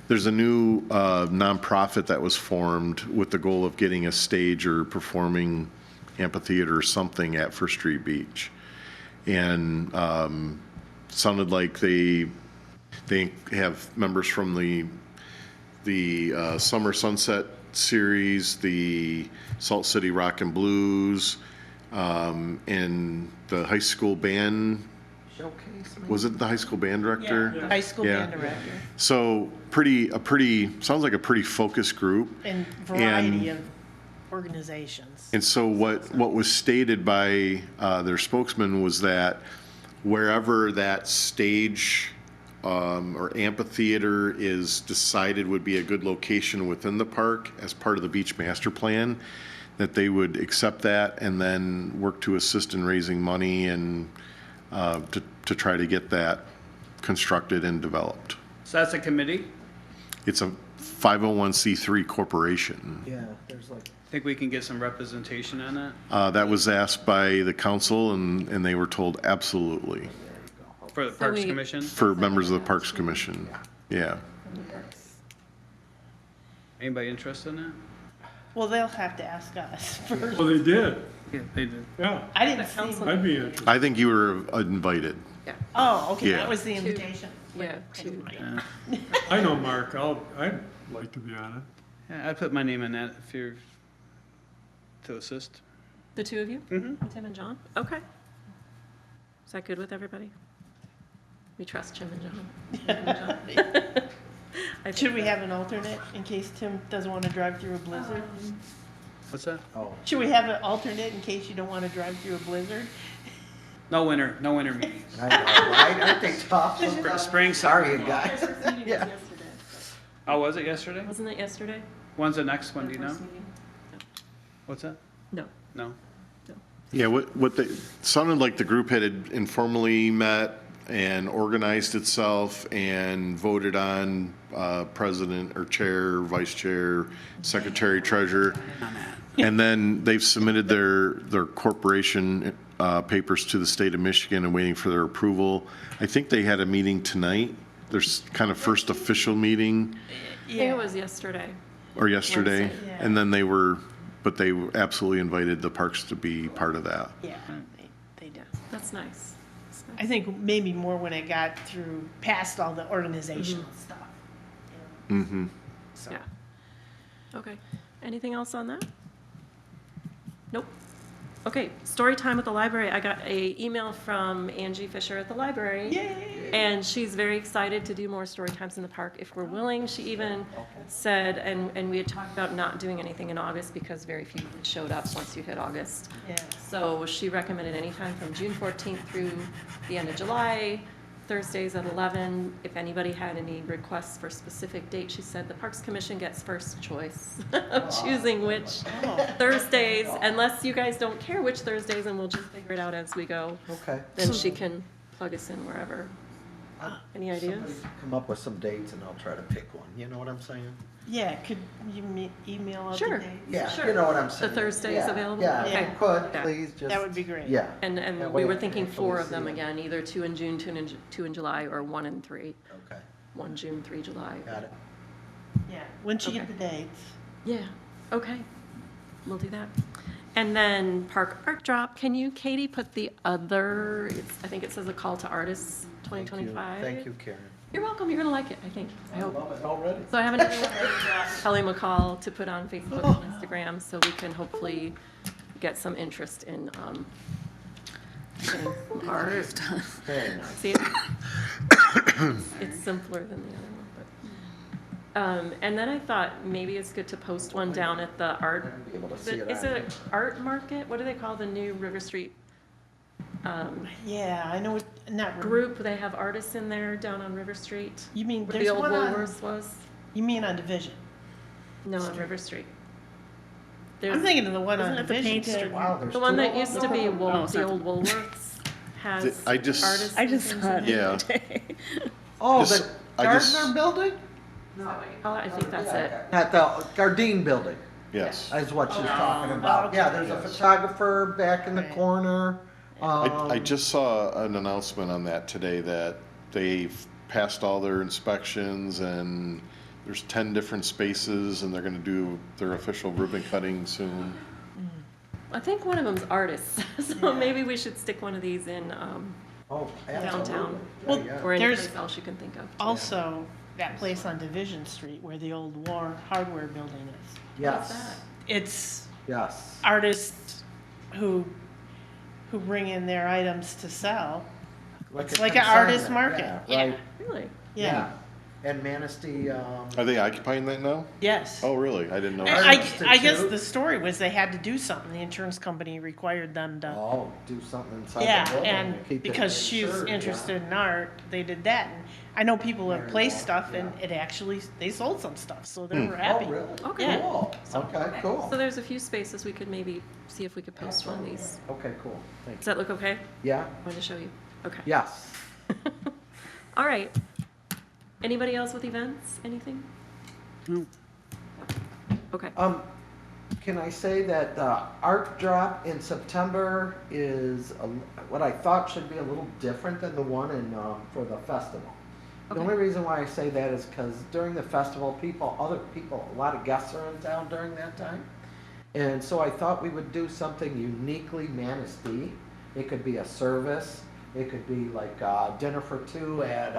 There's a new nonprofit that was formed with the goal of getting a stage or performing amphitheater or something at First Street Beach. And sounded like they have members from the Summer Sunset Series, the Salt City Rock and Blues, and the high school band. Showcase, maybe? Was it the high school band director? Yeah, high school Yeah. band director. So sounds like a pretty focused group. And variety of organizations. And so what was stated by their spokesman was that wherever that stage or amphitheater is decided would be a good location within the park as part of the beach master plan, that they would accept that and then work to assist in raising money and to try to get that constructed and developed. So that's a committee? It's a 501c3 corporation. Yeah, there's like, Think we can get some representation on that? That was asked by the council and they were told absolutely, For the Parks we- Commission? for members of the Parks Commission. Yeah. Anybody interested in that? Well, they'll have to ask us first. Well, they did. Yeah, they did. Yeah. I didn't see. I'd be interested. I think you were invited. Oh, okay, Yeah. that was the invitation. Yeah, to, I know, Mark. I'd like to be on it. Yeah, I'd put my name in that if you're to assist. the two of you? Mm-hmm. Tim and John? Okay. Is that good with everybody? We trust Tim and John. I Should think we that- have an alternate in case Tim doesn't want to drive through a blizzard? What's that? Should we have an alternate in case you don't want to drive through a blizzard? No winter meetings. I know, right? Aren't they tough? Spring, Sorry, summer. you guys. First meeting was Yeah. yesterday. Oh, was it yesterday? Wasn't it yesterday? When's the next one, do you know? First meeting? What's that? No. No? Yeah, what they, sounded like the group had informally met and organized itself and voted on president or chair, vice chair, secretary, treasurer. And then they've submitted their corporation papers to the state of Michigan and waiting for their approval. I think they had a meeting tonight, their kind of first official meeting, I think it was yesterday. or yesterday. Wednesday, yeah. And then they absolutely invited the parks to be part of that. Yeah. That's nice. That's nice. I think maybe more when it got through, past all the organizational stuff. Mm-hmm. So, Yeah. Okay. Anything else on that? Nope. Okay, story time at the library. I got a email from Angie Fisher at the library. yay! And she's very excited to do more story times in the park if we're willing. She even said, and we had talked about not doing anything in August because very few showed up once you hit August. Yeah. So she recommended anytime from June 14th through the end of July, Thursdays at 11. If anybody had any requests for specific dates, she said the Parks Commission gets first choice of choosing which Thursdays, unless you guys don't care which Thursdays, and we'll just figure it out as we go. Okay. Then she can plug us in wherever. Any ideas? Somebody come up with some dates and I'll try to pick one, you know what I'm saying? Yeah, could you email out the Sure. dates? Yeah, Sure. you know what I'm The saying. Thursdays Yeah, available? Yeah, Okay. if you could, Yeah. please, just. That would be great. Yeah. And That we way were I can thinking actually 4 of see them it. again, either 2 in June, 2 in July, or 1 and 3. Okay, 1 June, 3 July. got it. Yeah, once you get Okay. the dates. Yeah, okay, we'll do that. And then Park Art Drop, can you, Katie, put the other, I think it says a call to artists Thank you. 2025? Thank you, Karen. You're welcome, you're gonna like it, I think, I hope. Love it already. So I have another one for Kelly McCall to put on Facebook and Instagram, so we can hopefully get some interest in, getting some art. Very nice. See, it's simpler than the other one, but. And then I thought maybe it's good to post one down at the art, Be able to see it is on it art market? What do they call the new River Street Yeah, I know, not group? They have artists in there down on River Street. You mean, Where the there's old one on, Woolworths was? you mean on Division? No, on River Street. I'm There's thinking of the one on Isn't it the Division painted- Street. Wow, there's the one two that of used them? to be Oh, it's the not old Woolworths has I just- artists. I and just things saw in it there. Yeah. the other day. Oh, Just- the I just- Gardner building? Oh, I think that's it. At the Gardine building, Yes. is what she's talking about. Yeah, there's a Yes. photographer back in the Right. corner. I just saw an announcement on that today that they've passed all their inspections and there's 10 different spaces and they're gonna do their official ribbon cutting soon. I think one of them's artists, so maybe we should stick one of these in, Oh, downtown. absolutely. Well, Yeah, yeah. or any There's- place else you can think of. Also, that place on Division Street where the old War Hardware building is. Yes, It's yes. artists who bring in their items to sell. It's a like an artist consignment, market. Yeah, right, Really? Yeah, And Manistee, Are they occupying that now? yes. Oh, really? I didn't know. I that. I guess Institute. the story was they had to do something. The insurance company required them to. oh, do something inside the Yeah, building. and to keep it because she's insured, yeah. interested in art, they did that. And I know people have Very placed well, stuff and yeah. it actually, they sold some stuff, so they were Oh, happy. really? Okay. Yeah. Cool, okay, cool. So there's a few spaces we could maybe see if we could post one of these. Okay, cool, thank Does you. that look okay? Yeah, I wanted to show you. Okay. yes. All right. Anybody else with events? Anything? No. Okay. Can I say that Art Drop in September is what I thought should be a little different than the one in, for the festival. The Okay. only reason why I say that is because during the festival, other people, a lot of guests are in town during that time. And so I thought we would do something uniquely Manistee. It could be a service. It could be like dinner for two at,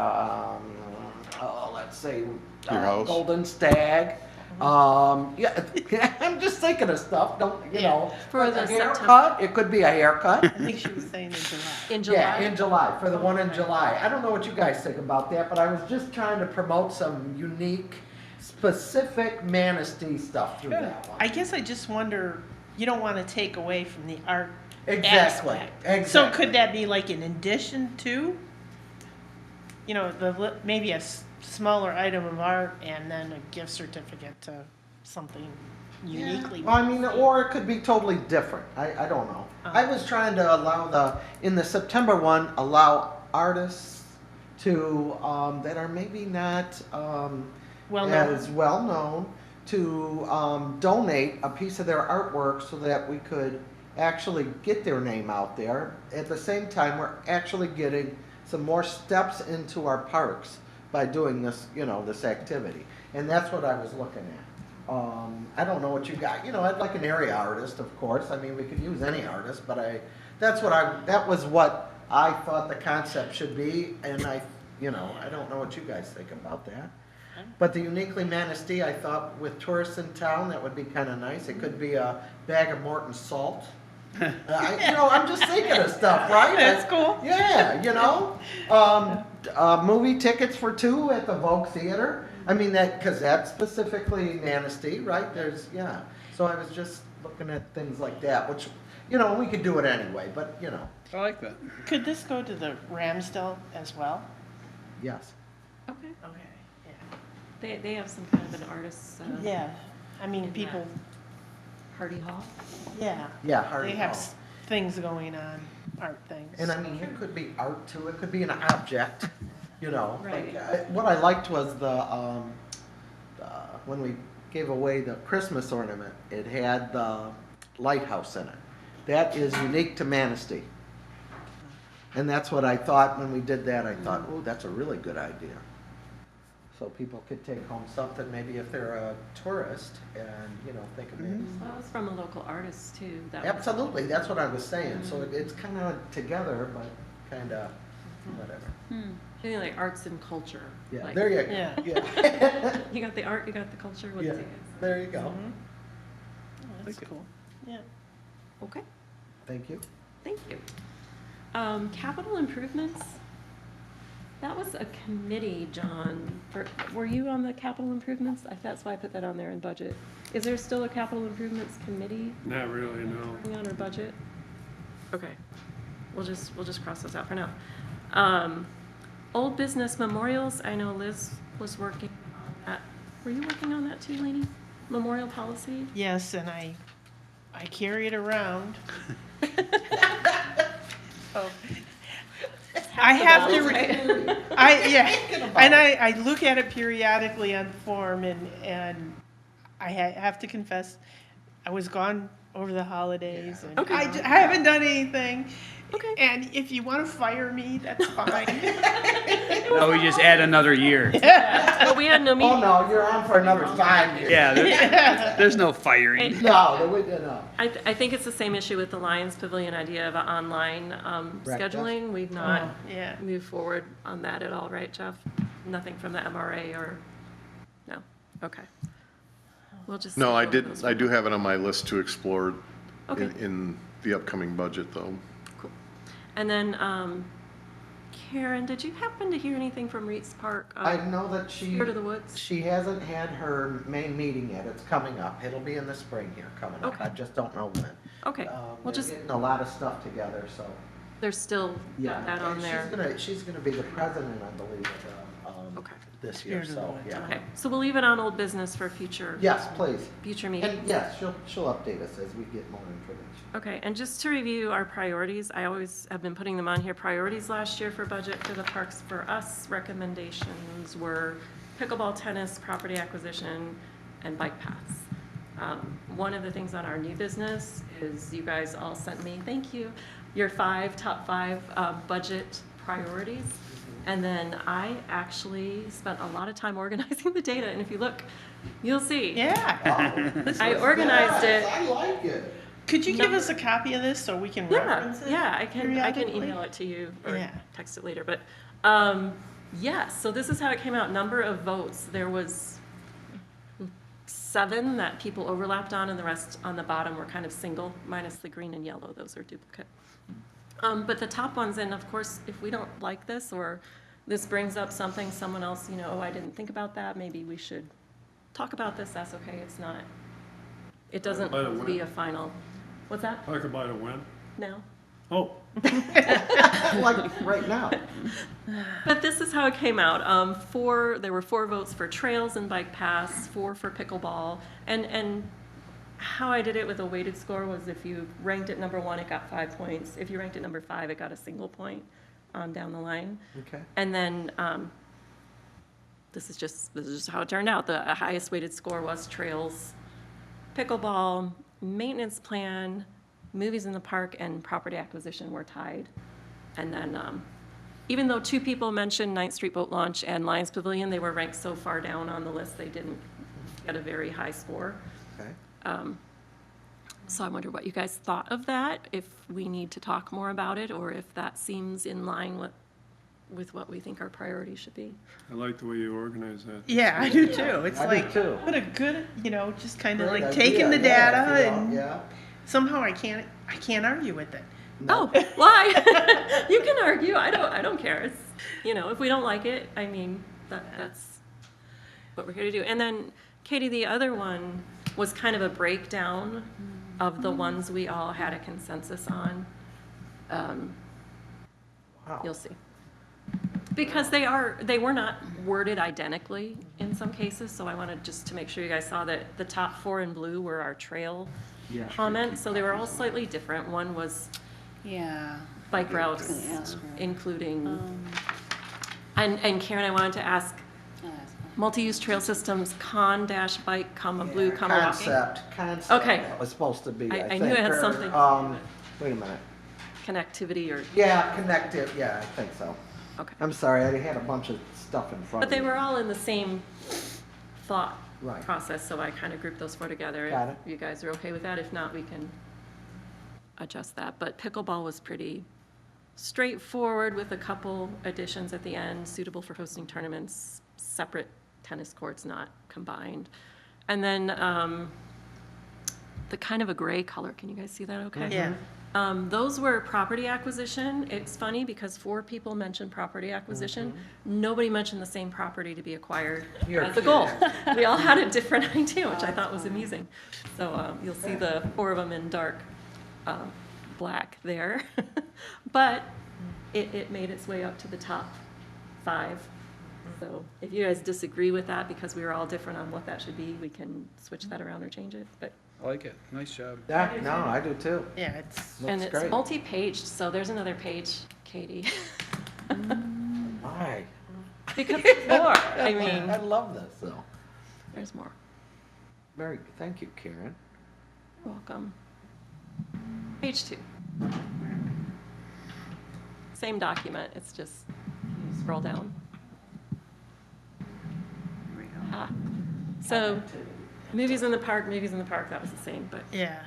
let's say, Your house? Golden Stag. Yeah, I'm just thinking of stuff. Don't you know? For like the a September- haircut. It could be a haircut. I think she was saying in July. In July? Yeah, in July, for the one in July. I don't know what you guys think about that, but I was just trying to promote some unique, specific Manistee stuff through that one. I guess I just wonder, you don't want to take away from the art Exactly, aspect. So exactly. could that be like an addition to? You know, maybe a smaller item of art and then a gift certificate to something uniquely. Well, I mean, or it could be totally different. I don't know. I was trying to allow in the September one, allow artists to, that are maybe not, Well known. as well known, to donate a piece of their artwork so that we could actually get their name out there. At the same time, we're actually getting some more steps into our parks by doing this, this activity. And that's what I was looking at. I don't know what you got. I'd like an area artist, of course. I mean, we could use any artist, but I That's that was what I thought the concept should be, and I don't know what you guys think about that. But the uniquely Manistee, I thought with tourists in town, that would be kind of nice. It could be a bag of Morton salt. I'm just thinking of stuff, right? That's cool. Yeah, movie tickets for 2 at the Vogue Theater. I mean, because that's specifically Manistee, right? So I was just looking at things like that, which, we could do it anyway, but, I like that. Could this go to the Ramsdale as well? yes. Okay. Okay, They have some kind of an artist's, yeah. I mean, In people, party hall. yeah. Yeah, Hardy They have Hall. things going on, art things. And I mean, it could be art too, it could be an object, Right. What I liked was when we gave away the Christmas ornament, it had the lighthouse in it. That is unique to Manistee. And that's what I thought when we did that, I thought, oh, that's a really good idea. So people could take home something, maybe if they're a tourist and, think of Manistee. That was from a local artist too. That was- Absolutely, that's what I was saying, so it's kind of together, but kind of whatever. Feeling like arts and culture. Yeah, Like, there you go. Yeah. Yeah. You got the art, you got the culture. What's Yeah, it? there you go. Oh, that's cool. Yeah. Okay, Thank you. thank you. Capital improvements. That was a committee, John. Were you on the capital improvements? That's why I put that on there in budget. Is there still a capital improvements committee Not really, no. working on our budget? Okay, we'll just cross those out for now. Old business memorials, I know Liz was working on that. Were you working on that too, Lainey? Memorial policy? Yes, and I carry it around. Oh. I have to, I look at it periodically on the form, and I have to confess, I was gone over the holidays, and Okay. I haven't done anything. Okay. And if you want to fire me, that's fine. No, we just add another year. But we had no Oh, meeting. no, you're on for another 5 years. Yeah, there's no firing. No, we did not. I think it's the same issue with the Lions Pavilion idea of online scheduling. We've not Yeah. moved forward on that at all, right, Jeff? Nothing from the MRA or, no? Okay. We'll just. No, see how those I do work. have it on my list to explore Okay. in the upcoming budget, though. Cool. And then, Karen, did you happen to hear anything from Reeds Park? I know that Spirit of the Woods? she hasn't had her main meeting yet. It's coming up. It'll be in the spring here coming up. Okay. I just don't know when. Okay, we'll They're just, getting a lot of stuff together, so. there's still got that on And there. She's gonna be the president, I believe, Okay. this year, Spirit of the so, Woods, yeah. Okay, so we'll leave it on old business for future. Yes, please. Future And meetings. yes, she'll update us as we get more information. Okay, and just to review our priorities, I always have been putting them on here. Priorities last year for budget for the parks for us, recommendations were pickleball, tennis, property acquisition, and bike paths. One of the things on our new business is you guys all sent me, thank you, your top five budget priorities. And then I actually spent a lot of time organizing the data, and if you look, you'll see. Yeah. I organized it. I like it. Could you give us a copy of this so we can Yeah, reference it? yeah, I can periodically? email it to you or Yeah. text it later, but, yes, so this is how it came out. Number of votes, there was 7 that people overlapped on, and the rest on the bottom were kind of single, minus the green and yellow, those are duplicate. But the top ones, and of course, if we don't like this, or this brings up something, someone else, oh, I didn't think about that, maybe we should talk about this, that's okay, it doesn't By the have to way. be a final. What's that? Talk about a win. No? Oh, Like, right now. But this is how it came out. There were 4 votes for trails and bike paths, 4 for pickleball. And how I did it with a weighted score was if you ranked it number 1, it got 5 points. If you ranked it number 5, it got a single point on down the line. Okay. And then, this is just how it turned out. The highest weighted score was trails, pickleball, maintenance plan, movies in the park, and property acquisition were tied. And then, even though 2 people mentioned 9th Street Boat Launch and Lions Pavilion, they were ranked so far down on the list, they didn't get a very high score. Okay. So I wonder what you guys thought of that, if we need to talk more about it, or if that seems in line with what we think our priorities should be. I like the way you organize that. Yeah, I do too. It's I do like, too. what a good, just kind of Great like idea, taking the yeah, data you know, and Yeah. somehow I can't argue with it. Oh, why? You can argue. I don't care. It's, if we don't like it, I mean, that's what we're here to do. And then, Katie, the other one was kind of a breakdown of the ones we all had a consensus on. Wow. You'll see. Because they were not worded identically in some cases, so I wanted just to make sure you guys saw that the top 4 in blue were our trail comments, so they were all slightly different. One was Yeah. bike routes, including, and Karen, I wanted to ask, multi-use trail systems, bike, blue, walking. Concept. Okay. That was supposed to be, I I think. knew it had or, something. Wait a minute. Connectivity or, Yeah, connective, yeah, I think so. okay. I'm sorry, I had a bunch of stuff in front But of they me. were all in the same thought Right. process, so I kind of grouped those 4 together. Got it. If you guys are okay with that, if not, we can adjust that. But pickleball was pretty straightforward with a couple additions at the end, suitable for hosting tournaments, separate tennis courts, not combined. And then the kind of a gray color, can you guys see that okay? Yeah. Those were property acquisition. It's funny because 4 people mentioned property acquisition. Nobody mentioned the same property to be acquired You're as a goal. We all had a different idea, which I thought was amusing. So you'll see the 4 of them in dark black there. But it made its way up to the top 5. So if you guys disagree with that because we were all different on what that should be, we can switch that around or change it. But I like it. Nice job. Yeah, no, I do too. Yeah, it's, and Looks it's great. multi-paged, so there's another page, Katie. Why? Because there's more. I mean, I love this, though. there's more. Very good. Thank you, Karen. You're welcome. Page 2. Same document, it's just, you scroll down. Ah. So, movies in the park, that was the same, but, yeah.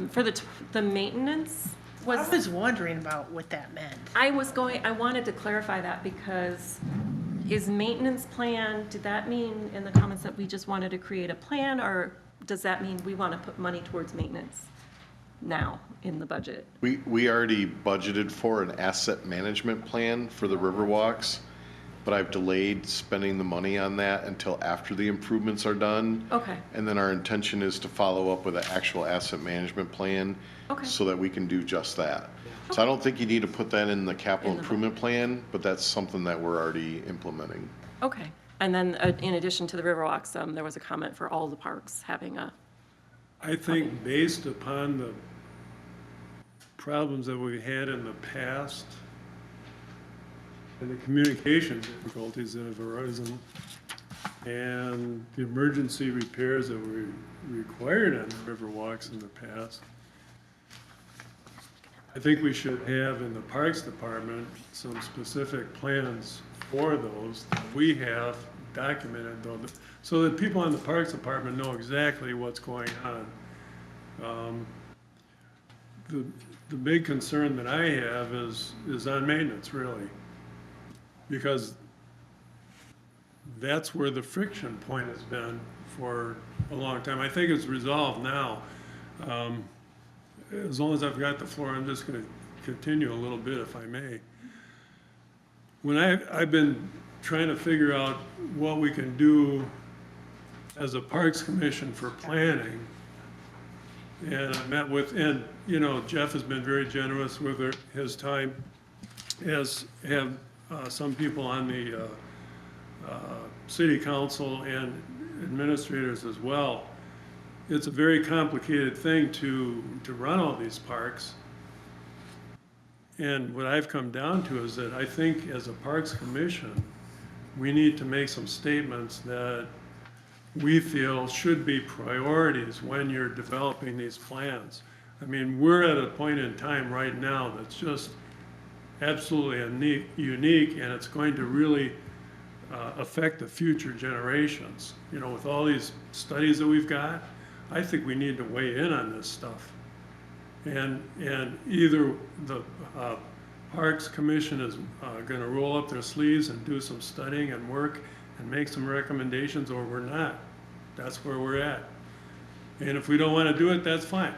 for the maintenance I was, was wondering about what that meant. I wanted to clarify that because is maintenance plan, did that mean in the comments that we just wanted to create a plan, or does that mean we want to put money towards maintenance now in the budget? We already budgeted for an asset management plan for the Riverwalks, but I've delayed spending the money on that until after the improvements are done. Okay. And then our intention is to follow up with an actual asset management plan. Okay. So that we can do just that. So I don't think you need to put that in the capital In the improvement plan, but that's something that we're already implementing. Okay. And then in addition to the Riverwalks, there was a comment for all the parks having a, I think based upon the problems that we've had in the past and the communication difficulties that have arisen and the emergency repairs that were required on the Riverwalks in the past, I think we should have in the Parks Department some specific plans for those that we have documented, though, so that people in the Parks Department know exactly what's going on. The big concern that I have is on maintenance, really, because that's where the friction point has been for a long time. I think it's resolved now. As long as I've got the floor, I'm just going to continue a little bit, if I may. When I've been trying to figure out what we can do as a Parks Commission for planning, and I met with, and Jeff has been very generous with his time, as have some people on the city council and administrators as well. It's a very complicated thing to run all these parks. And what I've come down to is that I think as a Parks Commission, we need to make some statements that we feel should be priorities when you're developing these plans. I mean, we're at a point in time right now that's just absolutely unique, and it's going to really affect the future generations. With all these studies that we've got, I think we need to weigh in on this stuff. And either the Parks Commission is gonna roll up their sleeves and do some studying and work and make some recommendations, or we're not. That's where we're at. And if we don't wanna do it, that's fine.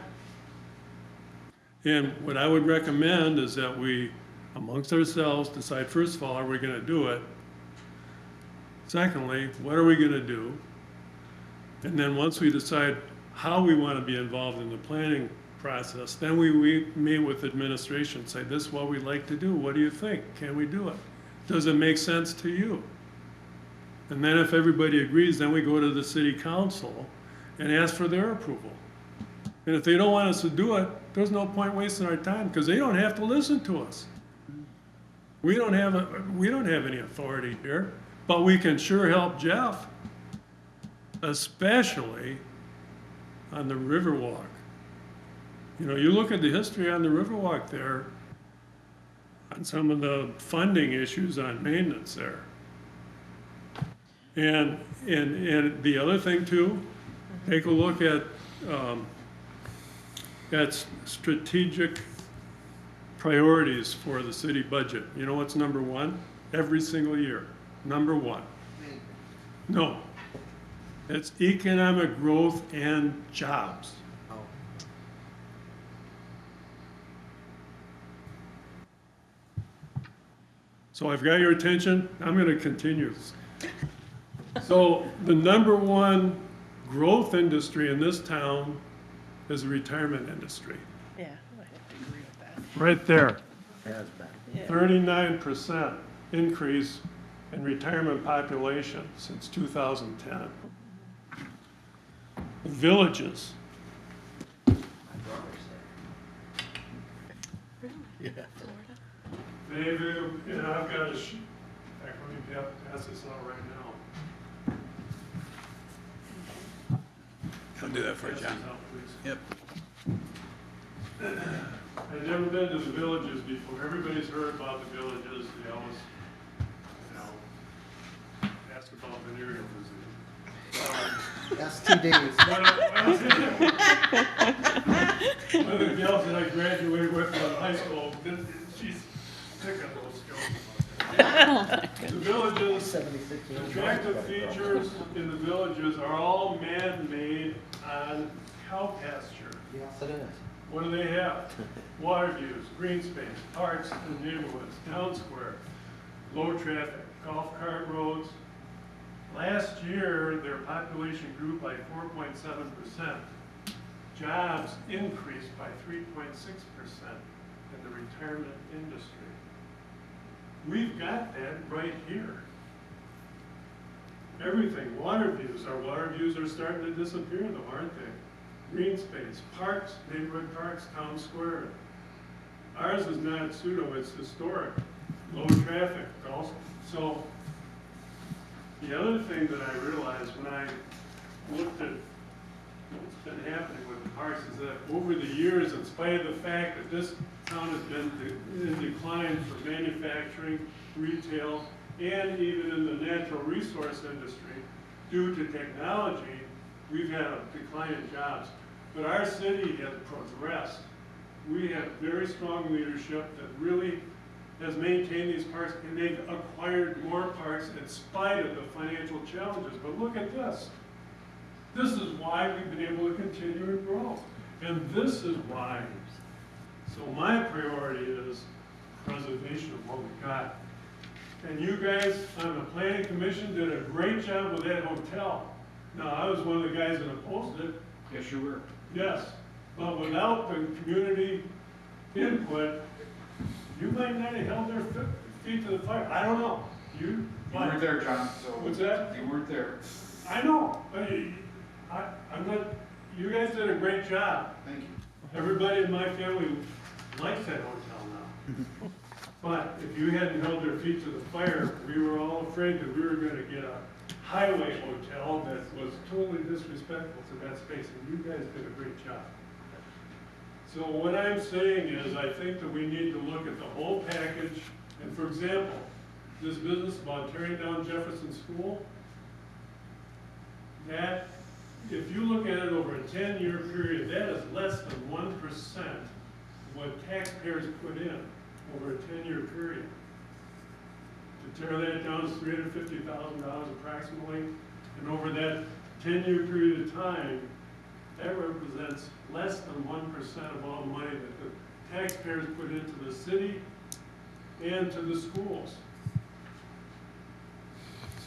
And what I would recommend is that we, amongst ourselves, decide, first of all, are we gonna do it? Secondly, what are we gonna do? And then once we decide how we wanna be involved in the planning process, then we meet with administration, say, this is what we'd like to do, what do you think? Can we do it? Does it make sense to you? And then if everybody agrees, then we go to the city council and ask for their approval. And if they don't want us to do it, there's no point wasting our time, because they don't have to listen to us. We don't have any authority here, but we can sure help Jeff, especially on the Riverwalk. You know, you look at the history on the Riverwalk there, on some of the funding issues on maintenance there. And the other thing too, take a look at strategic priorities for the city budget. You know what's number one? Every single year, number one. No, it's economic growth and jobs. So I've got your attention, I'm gonna continue. So the number one growth industry in this town is the retirement industry. Yeah, I have to agree with that. Right there, Has been. Yeah. 39% increase in retirement population since 2010. Villages, they've, and I've got a sheet, in fact, let me pass this out right now. I'll do that for you, Pass John. this out, please. Yep. I've never been to the villages before. Everybody's heard about the villages. They always, you know, ask about venereal disease. STDs. One of the gals that I graduated with in high school, she's sick of those jokes. The villages, 76 years. attractive features in the villages are all man-made on cow pasture. Yes, it is. What do they have? Water views, green space, parks in the neighborhoods, town square, low traffic, golf cart roads. Last year, their population grew by 4.7%. Jobs increased by 3.6% in the retirement industry. We've got that right here. Everything, water views, our water views are starting to disappear though, aren't they? Green space, parks, neighborhood parks, town square. Ours is not pseudo, it's historic. Low traffic also. So the other thing that I realized when I looked at what's been happening with the parks is that over the years, in spite of the fact that this town has been in decline for manufacturing, retail, and even in the natural resource industry, due to technology, we've had a decline in jobs. But our city has progressed. We have very strong leadership that really has maintained these parks, and they've acquired more parks in spite of the financial challenges. But look at this. This is why we've been able to continue to grow. And this is why. So my priority is preservation of what we got. And you guys on the planning commission did a great job with that hotel. Now, I was one of the guys that opposed it. Yes, you were. Yes, but without the community input, you might not have held their feet to the fire. I don't know. You weren't there, John, so. What's that? You weren't there. I know. I'm not, you guys did a great job. Thank you. Everybody in my family likes that hotel now. But if you hadn't held their feet to the fire, we were all afraid that we were gonna get a highway hotel that was totally disrespectful to that space, and you guys did a great job. So what I'm saying is, I think that we need to look at the whole package, and for example, this business about tearing down Jefferson School, that, if you look at it over a 10-year period, that is less than 1% what taxpayers put in over a 10-year period. To tear that down is $350,000 approximately, and over that 10-year period of time, that represents less than 1% of all the money that the taxpayers put into the city and to the schools.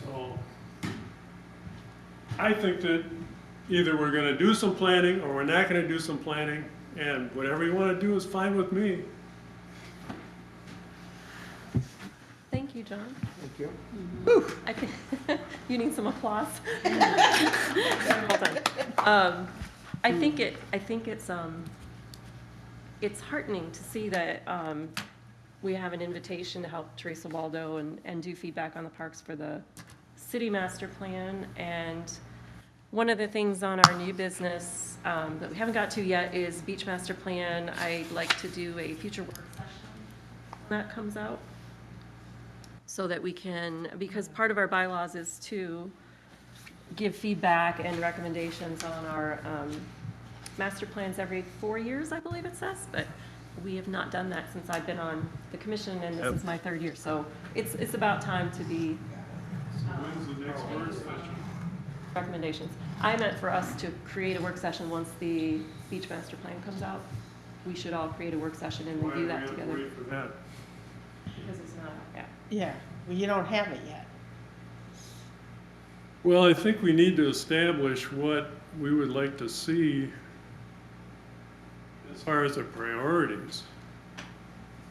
So I think that either we're gonna do some planning or we're not gonna do some planning, and whatever you wanna do is fine with me. Thank you, John. Thank you. I think, you need some applause? Hold on. I think it's heartening to see that, we have an invitation to help Teresa Waldo and do feedback on the parks for the city master plan. And one of the things on our new business, that we haven't got to yet is beach master plan. I'd like to do a future work session when that comes out, so that we can, because part of our bylaws is to give feedback and recommendations on our master plans every 4 years, I believe it says, but we have not done that since I've been on the commission, and this is my 3rd year, so it's about time to be When's the next work session? recommendations. I meant for us to create a work session once the beach master plan comes out. We should all create a work session and Why do review we that have to together, wait for that? because it's not, yeah. Yeah, well, you don't have it yet. Well, I think we need to establish what we would like to see as far as the priorities.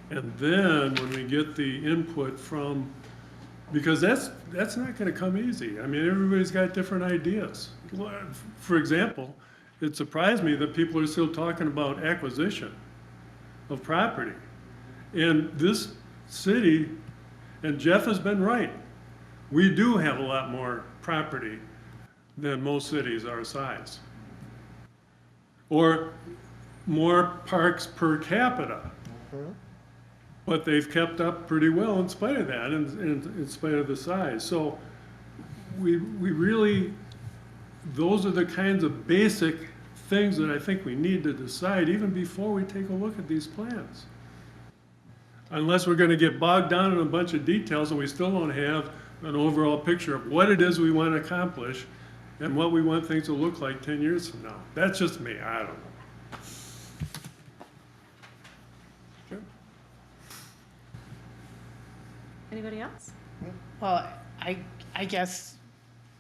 And then when we get the input from, because that's not gonna come easy. I mean, everybody's got different ideas. For example, it surprised me that people are still talking about acquisition of property. And this city, and Jeff has been right, we do have a lot more property than most cities our size. Or more parks per capita. But they've kept up pretty well in spite of that, and in spite of the size. So we really, those are the kinds of basic things that I think we need to decide even before we take a look at these plans. Unless we're gonna get bogged down in a bunch of details and we still don't have an overall picture of what it is we want to accomplish and what we want things to look like 10 years from now. That's just me, I don't know. Anybody else? Well, I guess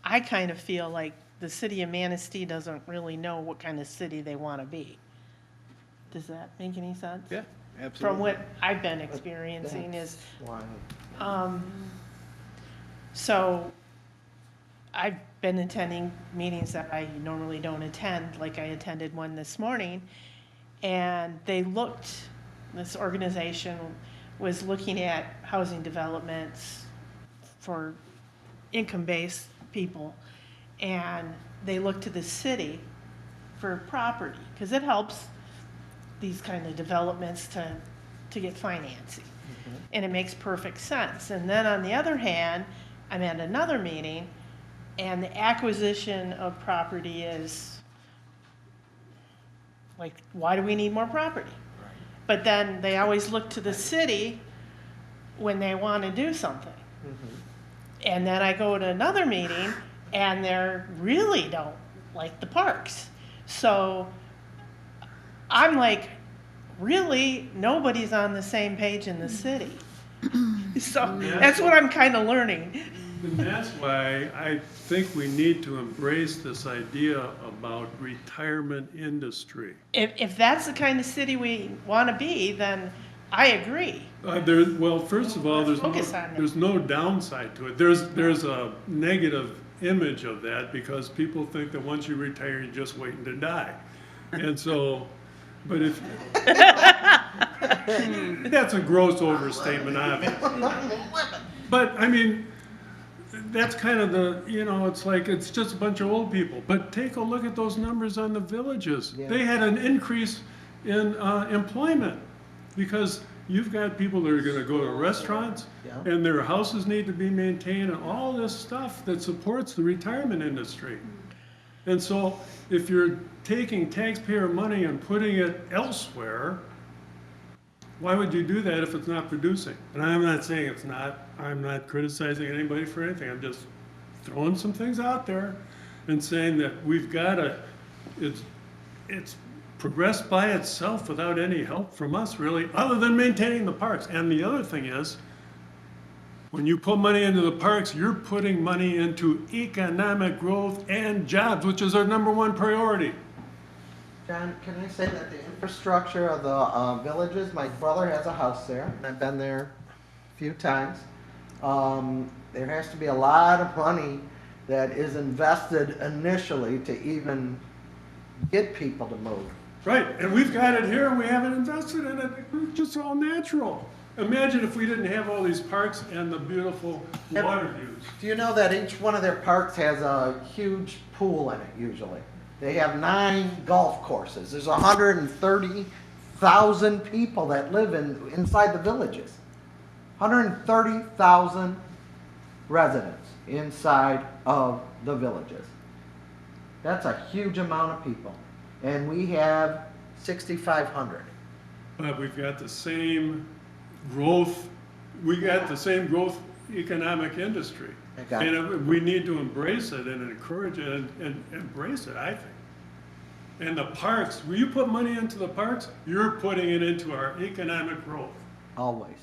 I kind of feel like the city of Manistee doesn't really know what kind of city they want to be. Does that make any sense? Yeah, From absolutely. what I've been experiencing is, Why? so I've been attending meetings that I normally don't attend, like I attended one this morning, and this organization was looking at housing developments for income-based people, and they looked to the city for property, because it helps these kind of developments to get financing. And it makes perfect sense. And then on the other hand, I'm at another meeting, and the acquisition of property is like, why do we need more property? But then they always look to the city when they want to do something. And then I go to another meeting, and they really don't like the parks. So I'm like, really, nobody's on the same page in the city. So that's what I'm kind of learning. And that's why I think we need to embrace this idea about retirement industry. If that's the kind of city we want to be, then I agree. Well, first of all, Focus on it. there's no downside to it. There's a negative image of that because people think that once you retire, you're just waiting to die. And so, but if, that's a gross overstatement, obviously. But, I mean, that's kind of it's like, it's just a bunch of old people. But take a look at those numbers on the villages. Yeah. They had an increase in employment because you've got people that are gonna go to restaurants Yeah. and their houses need to be maintained and all this stuff that supports the retirement industry. And so if you're taking taxpayer money and putting it elsewhere, Why would you do that if it's not producing? And I'm not saying it's not, I'm not criticizing anybody for anything, I'm just throwing some things out there and saying that we've gotta, it's progressed by itself without any help from us really, other than maintaining the parks. And the other thing is, when you put money into the parks, you're putting money into economic growth and jobs, which is our #1 priority. John, can I say that the infrastructure of the villages, my brother has a house there, and I've been there a few times. There has to be a lot of money that is invested initially to even get people to move. Right, and we've got it here and we haven't invested in it, it's just all natural. Imagine if we didn't have all these parks and the beautiful water views. Do you know that each one of their parks has a huge pool in it usually? They have 9 golf courses. There's 130,000 people that live inside the villages. 130,000 residents inside of the villages. That's a huge amount of people. And we have 6,500. But we've got the same growth, we got the same growth economic industry. I got it. And we need to embrace it and encourage it and embrace it, I think. And the parks, when you put money into the parks, you're putting it into our economic growth. Always.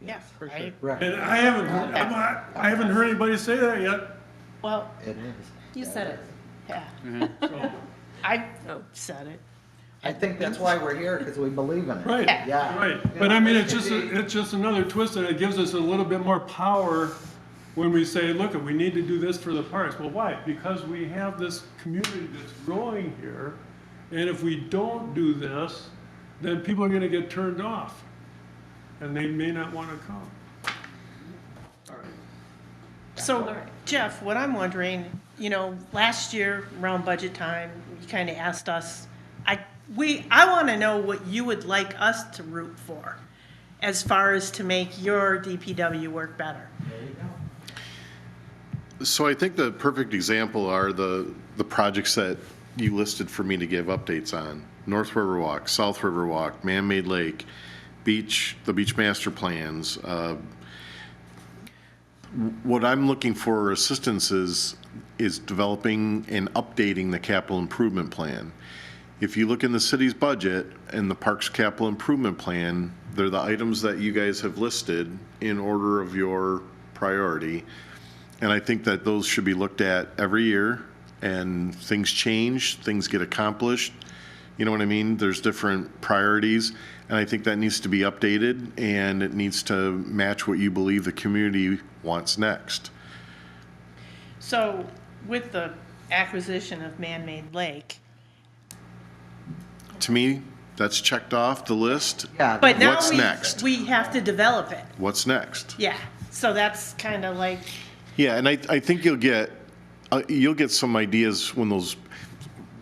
Yeah, For sure. right. Right. And I haven't heard anybody say that yet, Well, It is. You said it. yeah, so, I Oh. said it. I think that's why we're here, because we believe in it. right, Yeah. right. But I mean, it's just another twist and it gives us a little bit more power when we say, look, we need to do this for the parks. Well, why? Because we have this community that's growing here, and if we don't do this, then people are gonna get turned off, and they may not wanna come. All right. So, Jeff, what I'm wondering, last year around budget time, you kind of asked us, I want to know what you would like us to root for as far as to make your DPW work better. So I think the perfect example are the projects that you listed for me to give updates on. North Riverwalk, South Riverwalk, Man-Made Lake, the beach master plans. What I'm looking for assistance is developing and updating the capital improvement plan. If you look in the city's budget and the parks capital improvement plan, they're the items that you guys have listed in order of your priority. And I think that those should be looked at every year, and things change, things get accomplished. You know what I mean? There's different priorities, and I think that needs to be updated, and it needs to match what you believe the community wants next. So, with the acquisition of Man-Made Lake, To me, that's checked off the list. Yeah. but now What's next? we have to develop it. What's next? Yeah, so that's kind of like, Yeah, and I think you'll get some ideas when those,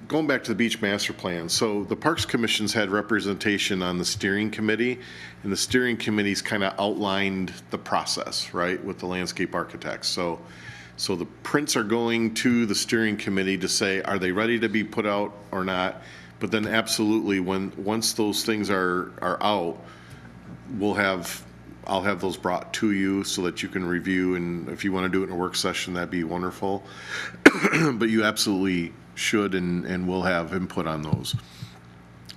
going back to the beach master plan. So the Parks Commission's had representation on the steering committee, and the steering committee's kind of outlined the process, right, with the landscape architects. So the prints are going to the steering committee to say, are they ready to be put out or not? But then absolutely, once those things are out, I'll have those brought to you so that you can review, and if you want to do it in a work session, that'd be wonderful. But you absolutely should and will have input on those.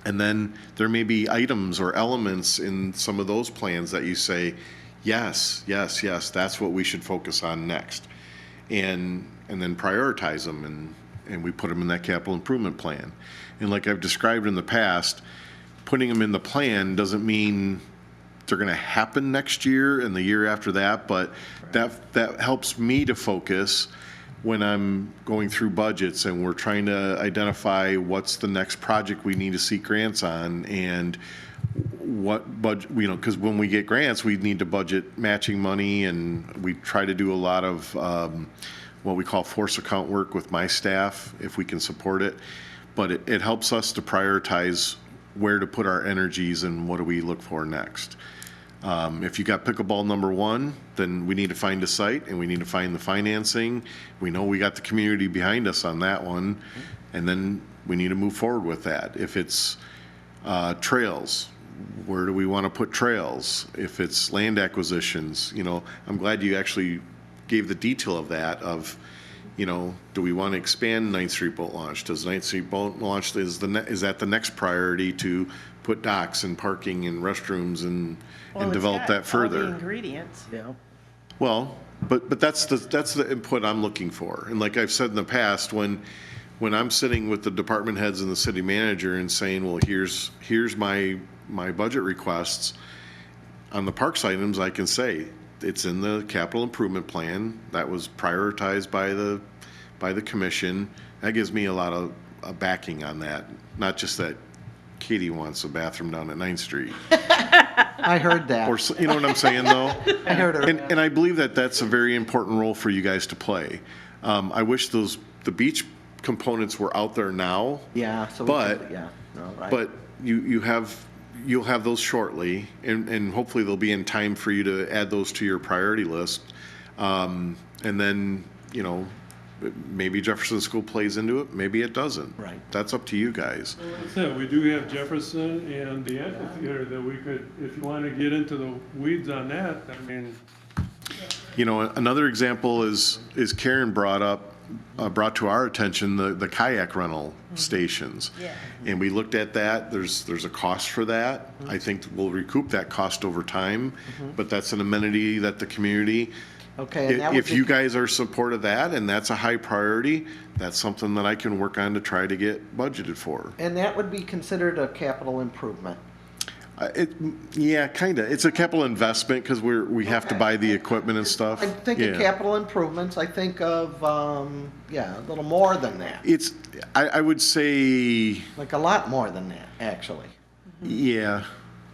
And then there may be items or elements in some of those plans that you say, yes, that's what we should focus on next. And then prioritize them, and we put them in that capital improvement plan. And like I've described in the past, putting them in the plan doesn't mean they're going to happen next year and the year after that, but that helps me to focus when I'm going through budgets and we're trying to identify what's the next project we need to seek grants on, and what budget, because when we get grants, we need to budget matching money, and we try to do a lot of what we call force account work with my staff if we can support it. But it helps us to prioritize where to put our energies and what do we look for next. If you got pickleball #1, then we need to find a site and we need to find the financing. We know we got the community behind us on that one, and then we need to move forward with that. If it's trails, where do we want to put trails? If it's land acquisitions, I'm glad you actually gave the detail of that of, do we want to expand Ninth Street Boat Launch? Does Ninth Street Boat Launch, is that the next priority to put docks and parking and restrooms and develop that All the further? ingredients. Yeah. Well, but that's the input I'm looking for. And like I've said in the past, when I'm sitting with the department heads and the city manager and saying, well, here's my budget requests, on the parks items, I can say, it's in the capital improvement plan, that was prioritized by the commission. That gives me a lot of backing on that, not just that Katie wants a bathroom down at 9th Street. I heard that. Or, you know what I'm saying, though? I heard her. And I believe that that's a very important role for you guys to play. I wish the beach components were out there now, Yeah, so we but- could, yeah, no, right. but you'll have those shortly, and hopefully they'll be in time for you to add those to your priority list. And then, maybe Jefferson School plays into it, maybe it doesn't. Right. That's up to you guys. So we do have Jefferson and the amphitheater that we could, if you want to get into the weeds on that, I mean, Another example is Karen brought to our attention the kayak rental stations. Yeah. And we looked at that, there's a cost for that. I think we'll recoup that cost over time, but that's an amenity that the community, Okay, and that would if be- you guys are supportive of that and that's a high priority, that's something that I can work on to try to get budgeted for. And that would be considered a capital improvement. Yeah, kinda. It's a capital investment because we have to Okay. buy the equipment and stuff. I think of Yeah. capital improvements, I think of, a little more than that. I would say, Like a lot more than that, actually. yeah.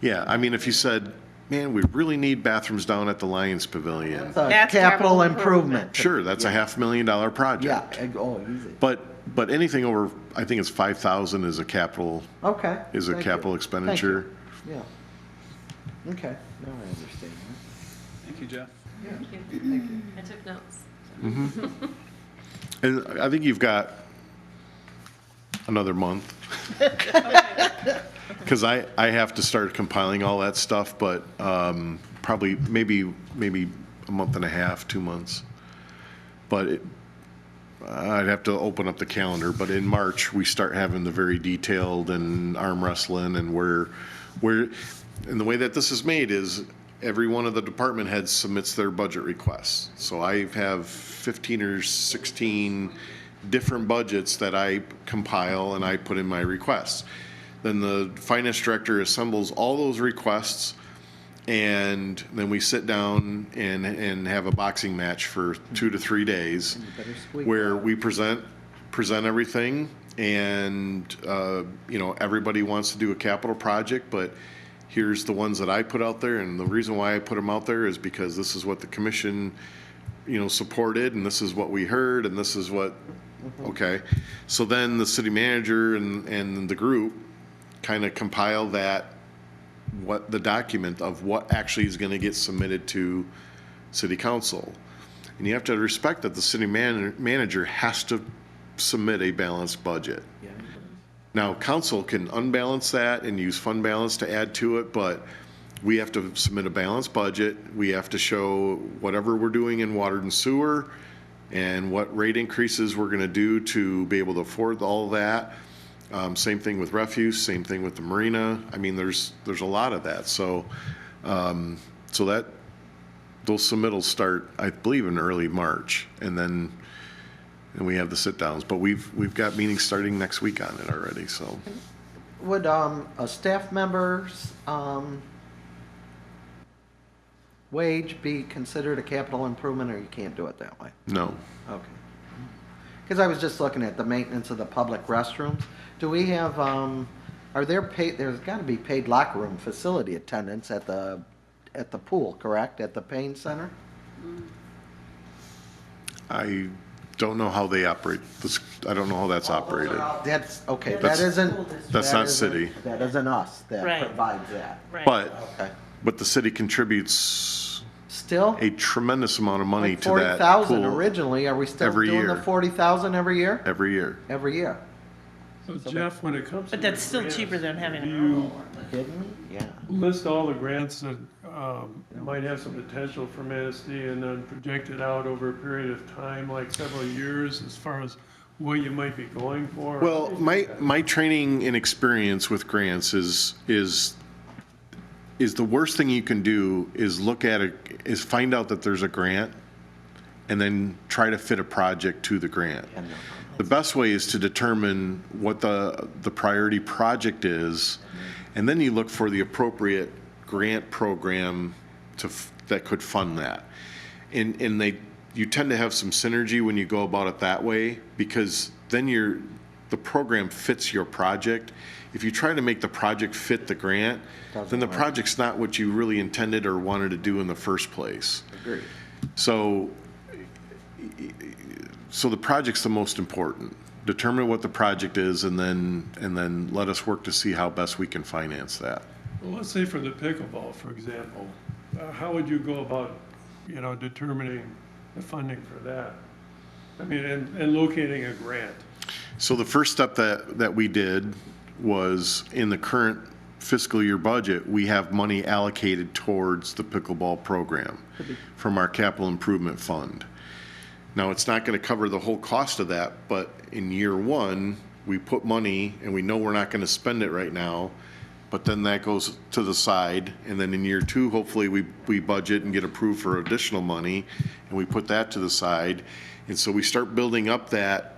I mean, if you said, man, we really need bathrooms down at the Lions Pavilion. It's a That's capital capital improvement. Sure, that's a $500,000 project. Yeah, easy. But anything over, I think it's 5,000 is a capital Okay. is a thank you. capital expenditure. Thank you. Yeah. Okay, now I understand. Thank you, Jeff. I took notes. And I think you've got another month. Because I have to start compiling all that stuff, but probably maybe a month and a half, 2 months. But I'd have to open up the calendar, but in March, we start having the very detailed and arm wrestling and and the way that this is made is every one of the department heads submits their budget requests. So I have 15 or 16 different budgets that I compile and I put in my requests. Then the finance director assembles all those requests, and then we sit down and have a boxing match for 2 to 3 days better squeak where we present everything, and everybody wants to do a capital project, but here's the ones that I put out there, and the reason why I put them out there is because this is what the commission supported, and this is what we heard, and this is what, okay. So then the city manager and the group kind of compile the document of what actually is going to get submitted to city council. And you have to respect that the city manager has to submit a balanced budget. Now, council can unbalance that and use fund balance to add to it, but we have to submit a balanced budget. We have to show whatever we're doing in water and sewer and what rate increases we're going to do to be able to afford all of that. Same thing with refuse, same thing with the marina. I mean, there's a lot of that. So that those submittals start, I believe, in early March, and then we have the sit downs. But we've got meetings starting next week on it already. So Would a staff member's wage be considered a capital improvement, or you can't do it that way? no, Okay. Because I was just looking at the maintenance of the public restrooms. Do we have, are there paid, there's got to be paid locker room facility attendants at the pool, correct? At the Payne Center? I don't know how they operate. I don't know how that's operated. That's, okay, that That's- isn't. that's that not isn't- city. That isn't us that Right. provides that. Right. Okay. But the city contributes Still? a tremendous amount of money Like to that 40,000 pool originally, are we still every doing the year. 40,000 every year? every year. Every year. so Jeff, when it comes to. But that's still grants, cheaper than having do a you- normal one. Kidding me? Yeah. list all the grants that might have some potential for Manistee and then project it out over a period of time, like several years, as far as what you might be going for? Well, my training and experience with grants is the worst thing you can do is is find out that there's a grant and then try to fit a project to the grant. The best way is to determine what the priority project is, and then you look for the appropriate grant program that could fund that. And you tend to have some synergy when you go about it that way, because then the program fits your project. If you try to make the project fit the grant, then the project's not what you really intended or wanted to do in the first place. Agreed. So the project's the most important. Determine what the project is, and then let us work to see how best we can finance that. Well, let's say for the pickleball, for example, how would you go about, determining the funding for that? I mean, and locating a grant. So the first step that we did was, in the current fiscal year budget, we have money allocated towards the pickleball program from our capital improvement fund. Now, it's not going to cover the whole cost of that, but in year one, we put money, and we know we're not going to spend it right now, but then that goes to the side, and then in year two, hopefully we budget and get approved for additional money, and we put that to the side. And so we start building up that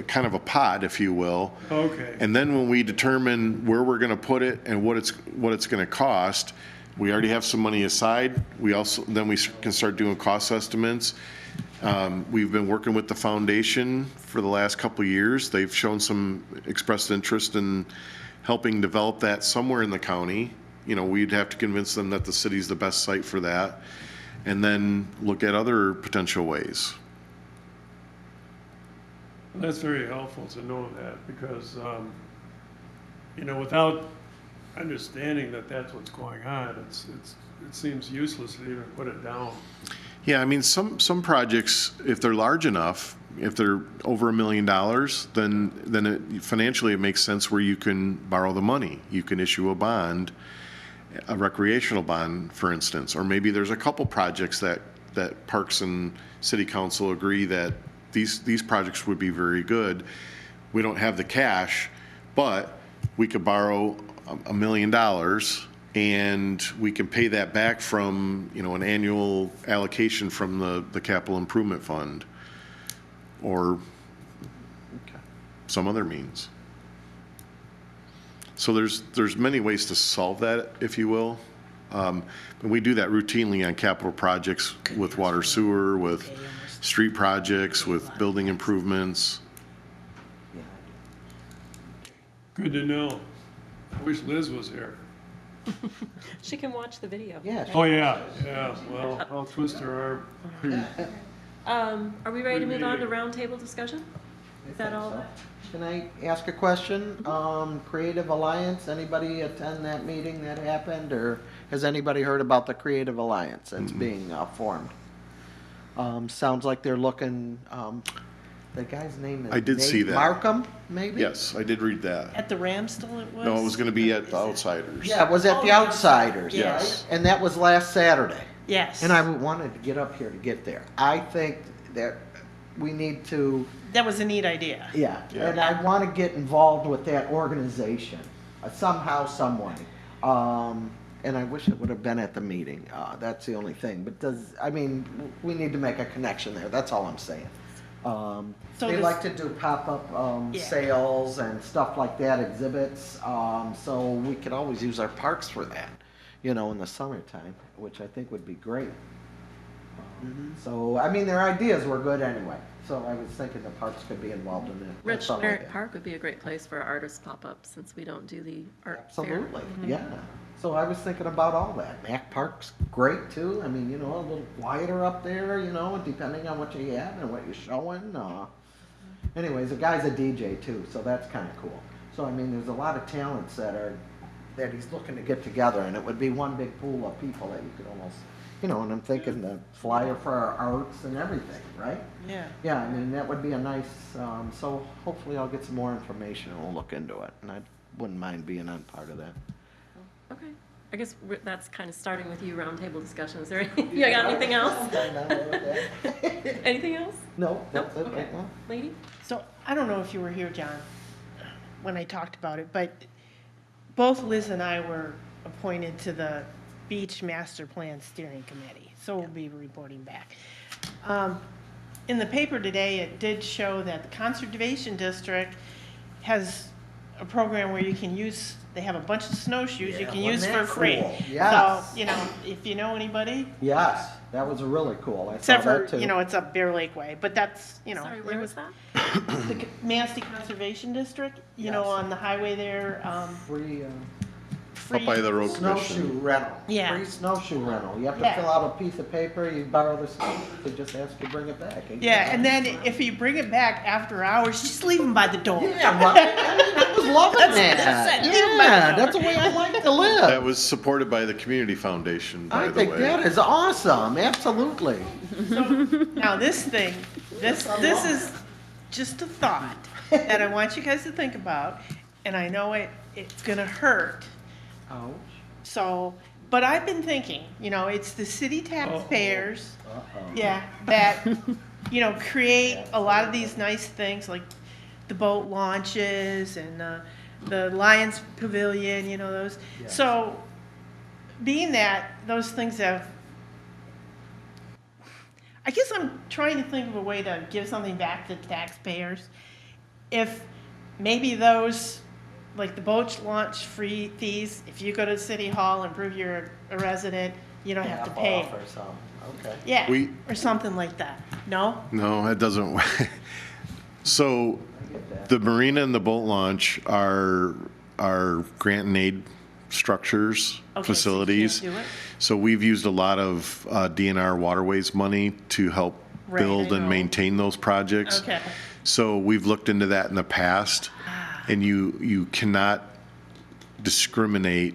kind of a pot, if you will. Okay. And then when we determine where we're going to put it and what it's going to cost, we already have some money aside. We can start doing cost estimates. We've been working with the foundation for the last couple of years. They've shown some expressed interest in helping develop that somewhere in the county. We'd have to convince them that the city's the best site for that, and then look at other potential ways. That's very helpful to know that, because, without understanding that that's what's going on, it seems useless to even put it down. Yeah, I mean, some projects, if they're large enough, if they're over $1 million, then financially it makes sense where you can borrow the money. You can issue a bond, a recreational bond, for instance, or maybe there's a couple projects that Parks and City Council agree that these projects would be very good. We don't have the cash, but we could borrow $1 million, and we can pay that back from, an annual allocation from the capital improvement fund, or some other means. So there's many ways to solve that, if you will. And we do that routinely on capital projects with water sewer, with street projects, with building improvements. Good to know. I wish Liz was here. She can watch the video. Yeah. Oh, yeah, well, I'll twist her arm. Are we ready to move on to roundtable discussion? Is that all? Can I ask a question? Creative Alliance, anybody attend that meeting that happened, or has anybody heard about the Creative Alliance that's being formed? Sounds like they're looking, the guy's name is I did see Nate that. Markham, maybe? Yes, I did read that. At the Ramsdale it was? No, it was going to be at the Outsiders. Yeah, it was at the Outsiders, Yes. right? And that was last Saturday. Yes. And I wanted to get up here to get there. I think that we need to, That was a neat idea. yeah, and I want to get involved with that organization, somehow, some way. And I wish it would have been at the meeting. That's the only thing. But we need to make a connection there. That's all I'm saying. So They this- like to do pop-up Yeah. sales and stuff like that, exhibits. So we could always use our parks for that, in the summertime, which I think would be great. So, their ideas were good anyway. So I was thinking the parks could be involved in it. Rich That's all I Merritt had. Park would be a great place for artist pop-up, since we don't do the art fair. Absolutely, yeah. So I was thinking about all that. Mac Park's great too. A little quieter up there, depending on what you have and what you're showing. Anyways, the guy's a DJ too, so that's kind of cool. So there's a lot of talents that he's looking to get together, and it would be one big pool of people that you could almost, and I'm thinking the flyer for our arts and everything, right? Yeah. Yeah, that would be a nice, so hopefully I'll get some more information and we'll look into it, and I wouldn't mind being on part of that. Okay. I guess that's kind of starting with you, roundtable discussions. There, you got anything else? Anything else? No, that's it Okay. right now. Lady? So I don't know if you were here, John, when I talked about it, but both Liz and I were appointed to the Beach Master Plan Steering Committee, so we'll be reporting back. In the paper today, it did show that the Conservation District has a program where you can use, they have a bunch of snowshoes you Yeah, can use wasn't for that free. cool? Yes. So, you know, if you know anybody, Yes, that was really cool. I saw except that for, too. you know, it's up Bear Lake Way, but that's, you know. Sorry, where was that? The Manistee Conservation District, you know, Yes. on the highway there, Free Up by the road snowshoe commission. rental. Yeah. Free snowshoe rental. You have to Yeah. fill out a piece of paper, you borrow the snow, they just ask you to bring it back. Yeah, and then if you bring it back after hours, just leave them by the door. Yeah, right. I was loving that. that's it. Leave 'em by the Yeah, door. that's the way I like to live. That was supported by the Community Foundation, by I the think way. that is awesome, absolutely. Now, this thing, this is just a thought that I want you guys to think about, and I know it's gonna hurt. Ouch. So, but I've been thinking, you know, it's the city taxpayers, Uh-oh. yeah, that, you know, create a lot of these nice things like the boat launches and the Lions Pavilion, you know, those. Yes. So, being that those things have, I guess I'm trying to think of a way to give something back to taxpayers. If maybe those, like the boat launch free fees, if you go to City Hall and prove you're a resident, you don't have to Half pay. off or something, okay. Yeah, We- or something like that. No? No, it doesn't. So I get that. the marina and the boat launch are grant and aid structures, Okay, facilities. So you can't do it? So we've used a lot of DNR waterways money to help Right, I build and know. maintain those projects. Okay. So we've looked into that in the past, and you cannot discriminate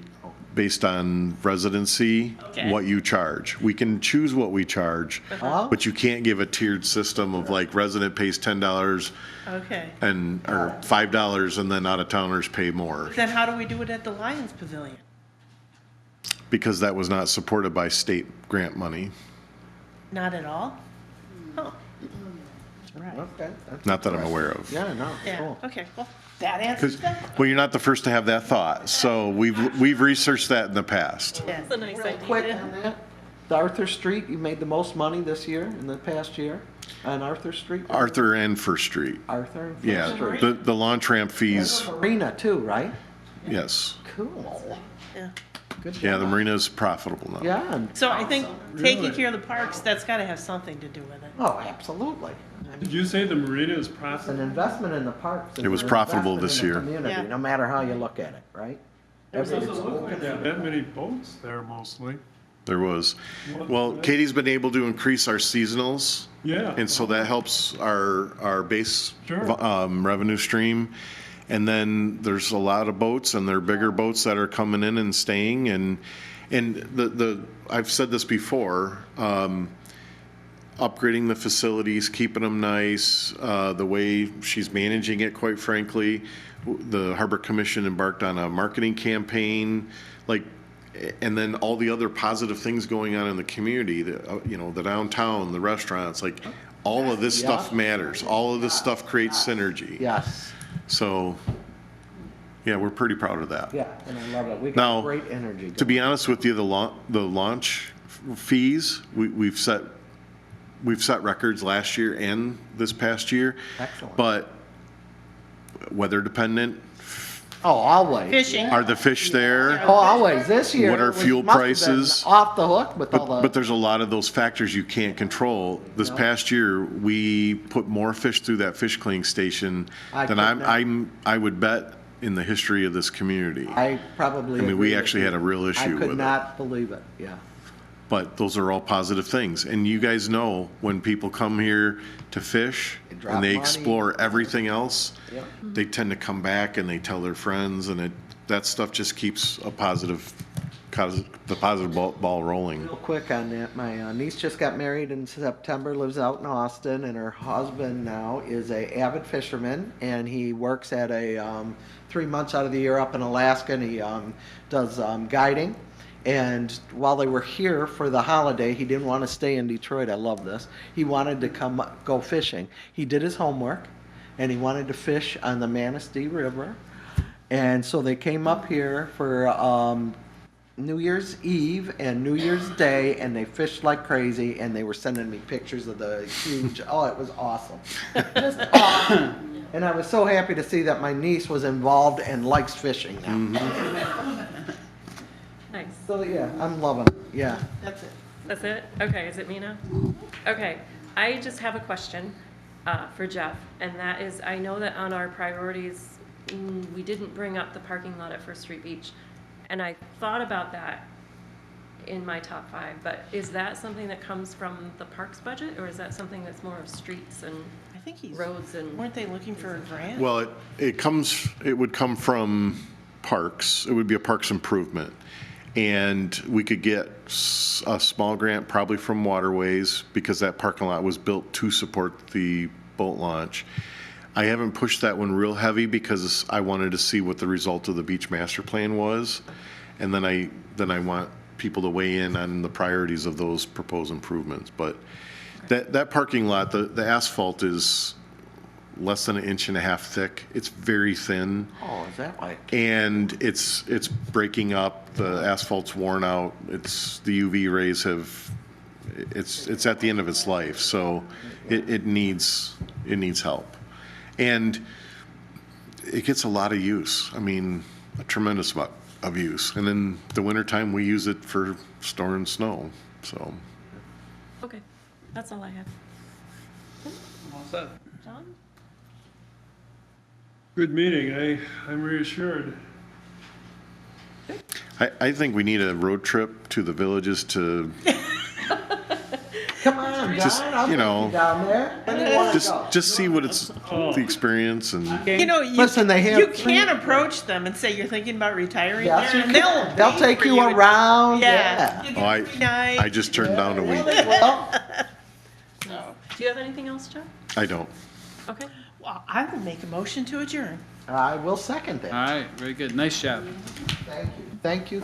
based on residency, Okay. what you charge. We can choose what we charge, Oh. but you can't give a tiered system of like resident pays $10 Okay. or $5 and then out-of-towners pay more, Then how do we do it at the Lions Pavilion? because that was not supported by state grant money. Not at all? Oh, Okay. that's Not that I'm interesting. aware of. Yeah, no, yeah, cool. okay, well, that answers Because, that. well, you're not the first to have that thought. So we've researched that in the past. Yeah. That's a nice Real idea. quick on that, the Arthur Street, you made the most money this year, in the past year, on Arthur Street? Arthur and First Street. Arthur and First Yeah, Street. the launch ramp fees, Marina too, right? yes. Cool. Yeah. Good job. Yeah, the marina's profitable now. Yeah, and, So I think taking care of the parks, that's gotta have something to do with it. oh, absolutely. I Did mean, you say the marina is It's an profitable? investment in the parks. It was an profitable investment this in the year. Community, Yeah. no matter how you look at it, right? It doesn't Everything's look open. like there are that many boats there mostly. There was. Well, Katie's been able to increase our seasonals. Yeah. And so that helps our base Sure. revenue stream. And then there's a lot of boats, and they're bigger boats that are coming in and staying. And I've said this before, upgrading the facilities, keeping them nice, the way she's managing it, quite frankly. The Harbor Commission embarked on a marketing campaign, and then all the other positive things going on in the community, the downtown, the restaurants, all of this stuff matters. All of this stuff creates synergy. Yes, So, yeah, we're pretty proud of that. yeah, and I love it. We Now, got great energy. To be going. honest with you, the launch fees, we've set records last year and this past year. Excellent. But weather dependent, Oh, always. Fishing. are the fish there? Oh, always. This year. What are it was- fuel must have been prices? Off the hook with all the. But there's a lot of those factors you can't control. This past year, we put more fish through that fish cleaning station I than could not- I would bet in the history of this community. I probably. I mean, we agree with actually you. had a real issue with I it. could not believe it, yeah. But those are all positive things. And you guys know, when people come here to fish They drop and they money. explore everything else, Yep. they tend to come back and they tell their friends, and that stuff just keeps a positive the positive ball rolling. Real quick on that, my niece just got married in September, lives out in Austin, and her husband now is a avid fisherman, and he works at a 3 months out of the year up in Alaska, and he does guiding. And while they were here for the holiday, he didn't want to stay in Detroit. I love this. He wanted to go fishing. He did his homework, and he wanted to fish on the Manistee River. And so they came up here for New Year's Eve and New Year's Day, and they fished like crazy, and they were sending me pictures of the huge, oh, it was awesome. Just awesome. And I was so happy to see that my niece was involved and likes fishing now. Nice. So, yeah, I'm loving it, yeah. That's it. That's it? Okay, is it me now? Okay, I just have a question for Jeff, and that is, I know that on our priorities, we didn't bring up the parking lot at First Street Beach, and I thought about that in my top 5, but is that something that comes from the parks budget, or is that something that's more of streets and I think he's, roads and? weren't they looking for a grant? Well, it would come from parks. It would be a parks improvement. And we could get a small grant probably from Waterways because that parking lot was built to support the boat launch. I haven't pushed that one real heavy because I wanted to see what the result of the beach master plan was. And then I want people to weigh in on the priorities of those proposed improvements. But that parking lot, the asphalt is less than 1.5 inches thick. It's very thin. Oh, is that like? And it's breaking up. The asphalt's worn out. The UV rays it's at the end of its life. So it needs help. And it gets a lot of use. I mean, a tremendous amount of use. And in the wintertime, we use it for storing snow. So. Okay, that's all I have. All set. John? Good meeting. I'm reassured. I think we need a road trip to the villages to Come on, John, Just, I'll you take know, you down there. Where do you wanna go? just see what it's the experience and You know, Listen, they have you free- can approach them and say you're thinking about retiring Yes, there, you and can. They'll pay take for you around, Yeah. yeah. You Oh, get a free night. I just turned down a week. Well, Do you have anything else, Jeff? I don't. Okay. Well, I will make a motion to adjourn. I will second that. All right, very good. Nice job. Thank you. Thank you.